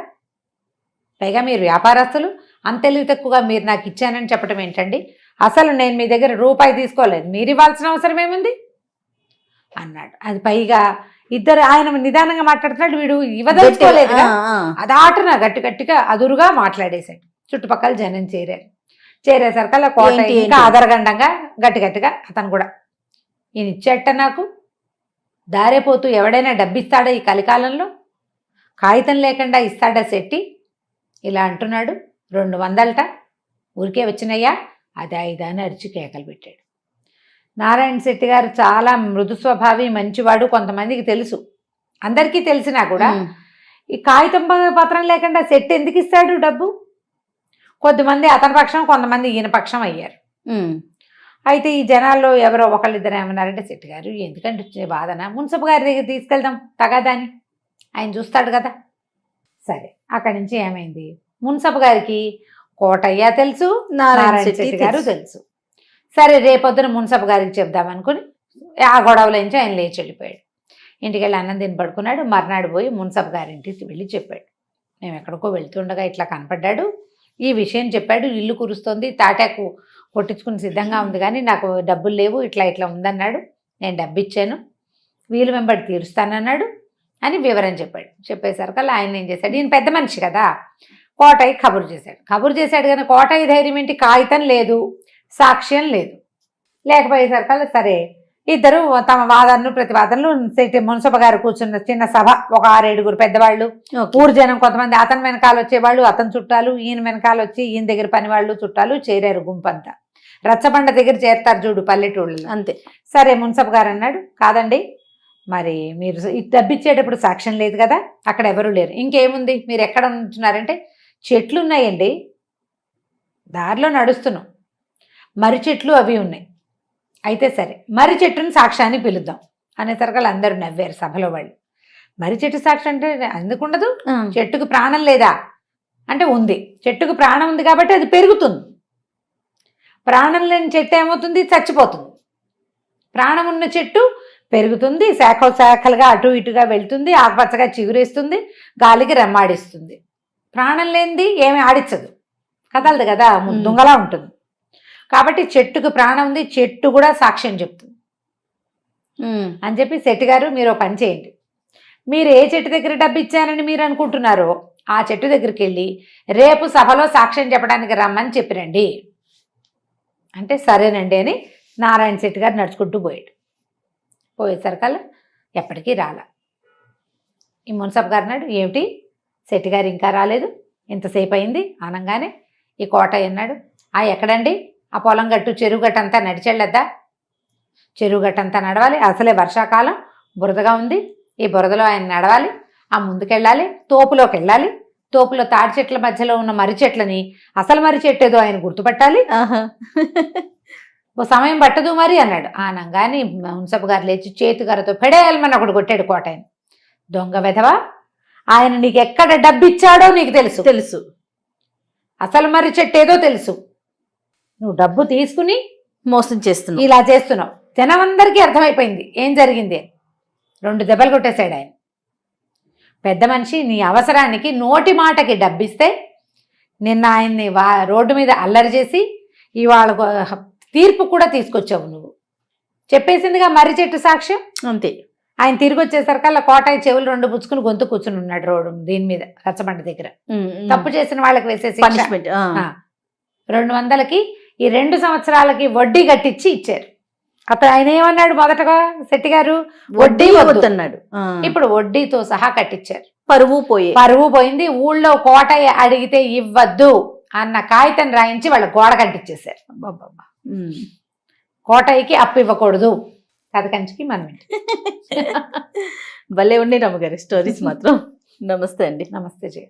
పైగా మీరు వ్యాపారస్తులు, అంతెలివి తక్కువగా మీరు నాకు ఇచ్చానని చెప్పడం ఏంటండి, అసలు నేను మీ దగ్గర రూపాయి తీసుకోలేదు, మీరు ఇవ్వాల్సిన అవసరం ఏముంది అన్నాడు. అది పైగా ఇద్దరు ఆయన నిదానంగా మాట్లాడుతున్నాడు, వీడు ఇవ్వదలుచుకోలేదు, అదాటన గట్టిగా అదురుగా మాట్లాడేశాడు. చుట్టుపక్కల జనం చేరేసరికల్లా కోటయ్య ఇంకా ఆదరగండంగా గట్టిగా అతను కూడా, ఈయన ఇచ్చేట నాకు దారేపోతూ ఎవడైనా డబ్బిస్తాడా ఈ కలికాలంలో, కాగితం లేకుండా ఇస్తాడా శెట్టి, ఇలా అంటున్నాడు, 200 ఊరికే వచ్చినయ్యా, అది 5 అని అరిచి కేకలు పెట్టాడు. నారాయణ శెట్టి గారు చాలా మృదు స్వభావి, మంచివాడు, కొంతమందికి తెలుసు, అందరికీ తెలిసినా కూడా ఈ కాగితం పత్రం లేకుండా శెట్టి ఎందుకు ఇస్తాడు డబ్బు. కొద్దిమంది అతని పక్షం, కొంతమంది ఈయన పక్షం అయ్యారు. అయితే ఈ జనాల్లో ఎవరో ఒకళ్ళిద్దరు ఏమన్నారంటే, శెట్టి గారు ఎందుకంటే వచ్చే బాధన, మున్సబ్ గారి దగ్గర తీసుకెళ్దాం తగాదాని, ఆయన చూస్తాడు కదా. సరే, అక్కడి నుంచి ఏమైంది, మున్సబ్ గారికి కోటయ్య తెలుసు, నారాయణ నారాయణ శెట్టి శెట్టి గారు తెలుసు. తెలుసు. సరే రేపొద్దున మున్సబ్ గారికి చెప్దామనుకుని ఆ గొడవల నుంచి ఆయన లేచి వెళ్ళిపోయాడు. ఇంటికి వెళ్ళి అన్నం తిని పడుకున్నాడు. మర్నాడు పోయి మున్సబ్ గారింటికి వెళ్ళి చెప్పాడు, మేము ఎక్కడికో వెళ్తుండగా ఇట్లా కనపడ్డాడు, ఈ విషయం చెప్పాడు, ఇల్లు కురుస్తోంది, తాటాకు కొట్టించుకుని సిద్ధంగా ఉంది కానీ నాకు డబ్బులు లేవు, ఇట్లా ఇట్లా ఉందన్నాడు, నేను డబ్బు ఇచ్చాను, వీలు వెంబడి తీరుస్తానన్నాడు అని వివరం చెప్పాడు. చెప్పేసరికల్లా ఆయన ఏం చేశాడు, ఈయన పెద్ద మనిషి కదా, కోటయ్య కబురు చేశాడు కానీ కోటయ్య ధైర్యం ఏంటి, కాగితం లేదు, సాక్ష్యం లేదు. లేకపోయేసరికల్లా సరే ఇద్దరు తమ వాదనలు ప్రతివాదనలు మున్సబ గారు కూర్చున్న చిన్న సభ, ఒక 6-7 పెద్దవాళ్ళు, ఊరు జనం కొంతమంది, అతని వెనకాల వచ్చేవాళ్ళు, అతని చుట్టాలు, ఈయన వెనకాల వచ్చి ఈయన దగ్గర పనివాళ్ళు చుట్టాలు చేరారు. గుంపంతా రచ్చబండ దగ్గర చేరతారు చూడు పల్లెటూళ్ళు అంతే. సరే మున్సబ గారు అన్నాడు, కాదండి మరి మీరు డబ్బిచ్చేటప్పుడు సాక్ష్యం లేదు కదా, అక్కడ ఎవరు లేరు, ఇంకేముంది, మీరు ఎక్కడ ఉంటున్నారంటే చెట్లు ఉన్నాయండి, దారిలో నడుస్తున్నాం, మర్రి చెట్లు అవి ఉన్నాయి, అయితే సరే మర్రి చెట్టుని సాక్ష్యాన్ని పిలుద్దాం అనేసరికి అందరూ నవ్వారు సభలో వాళ్ళు. మర్రి చెట్టు సాక్ష్యం అంటే ఎందుకు ఉండదు, చెట్టుకు ప్రాణం లేదా అంటే ఉంది, చెట్టుకు ప్రాణం ఉంది కాబట్టి అది పెరుగుతుంది, ప్రాణం లేని చెట్టు ఏమవుతుంది, చచ్చిపోతుంది. ప్రాణం ఉన్న చెట్టు పెరుగుతుంది, శాఖలుగా అటు ఇటుగా వెళ్తుంది, ఆకుపచ్చగా చిగురేస్తుంది, గాలికి రెమ్మాడిస్తుంది. ప్రాణం లేనిది ఏమి ఆడించదు, కదలదు కదా, దుంగలా ఉంటుంది. కాబట్టి చెట్టుకు ప్రాణం ఉంది, చెట్టు కూడా సాక్ష్యం చెప్తుంది అని చెప్పి శెట్టి గారు మీరు ఒక పని చేయండి, మీరు ఏ చెట్టు దగ్గర డబ్బు ఇచ్చానని మీరు అనుకుంటున్నారో ఆ చెట్టు దగ్గరికి వెళ్ళి రేపు సభలో సాక్ష్యం చెప్పడానికి రమ్మని చెప్పిరండి అంటే సరేనండి అని నారాయణ శెట్టి గారు నడుచుకుంటూ పోయేసరికల్లా ఎప్పటికీ రాలా. ఈ మున్సబ్ గారు అన్నాడు, ఏమిటి శెట్టి గారు ఇంకా రాలేదు, ఇంతసేపు అయింది అనగానే ఈ కోటయ్య అన్నాడు, ఎక్కడండి ఆ పొలం గట్టు చెరువు గట్టు అంతా నడిచెళ్ళద్దా, చెరువు గట్టు అంతా నడవాలి, అసలే వర్షాకాలం బురదగా ఉంది, ఈ బురదలో ఆయన నడవాలి, ఆ ముందుకెళ్ళాలి, తోపులోకి వెళ్ళాలి, తోపులో తాడి చెట్ల మధ్యలో ఉన్న మర్రి చెట్లని, అసలు మర్రి చెట్టు ఏదో ఆయన గుర్తుపట్టాలి, ఓ సమయం పట్టదు మరి అన్నాడు. అనగానే మున్సబ్ గారు లేచి చేతికరతో పెడేయాలమని ఒకడు కొట్టాడు కోటయ్యని. దొంగ వెధవా, ఆయన నీకు ఎక్కడ డబ్బు ఇచ్చాడో నీకు తెలుసు, అసలు మర్రి చెట్టు ఏదో తెలుసు, నువ్వు డబ్బు తీసుకుని మోసం చేస్తున్నావు, ఇలా చేస్తున్నావు. జనమందరికీ అర్థమైపోయింది ఏం జరిగింది. 2 దెబ్బలు కొట్టేశాడు ఆయన. పెద్ద మనిషి నీ అవసరానికి నోటి మాటకి డబ్బిస్తే నిన్న ఆయన్ని రోడ్డు మీద అల్లరి చేసి ఇవాళ తీర్పు కూడా తీసుకొచ్చావు నువ్వు. చెప్పేసిందిగా మర్రి చెట్టు సాక్ష్యం. అంతే. ఆయన తిరిగి వచ్చేసరికల్లా కోటయ్య చెవులు 2 పుచ్చుకుని గొంతు కూర్చుని ఉన్నాడు రోడ్డు దీని మీద రచ్చబండ దగ్గర. తప్పు చేసిన వాళ్ళకి వేసేసి పనిష్మెంట్ 200కి ఈ 2 సంవత్సరాలకి వడ్డీ కట్టించి ఇచ్చారు. అప్పుడు ఆయన ఏమన్నాడు మొదటగా శెట్టి గారు, వడ్డీ వద్దన్నాడు. ఇప్పుడు వడ్డీతో సహా కట్టించారు. పరువు పోయింది. ఊళ్ళో కోటయ్య అడిగితే ఇవ్వద్దు అన్న కాగితం రాయించి వాళ్ళ గోడ కట్టించేశారు. కోటయ్యకి అప్పు ఇవ్వకూడదు, కథ కంచికి మనం భలే ఉండే రమ్మగారి స్టోరీస్ మాత్రం. నమస్తే అండి. నమస్తే జయ.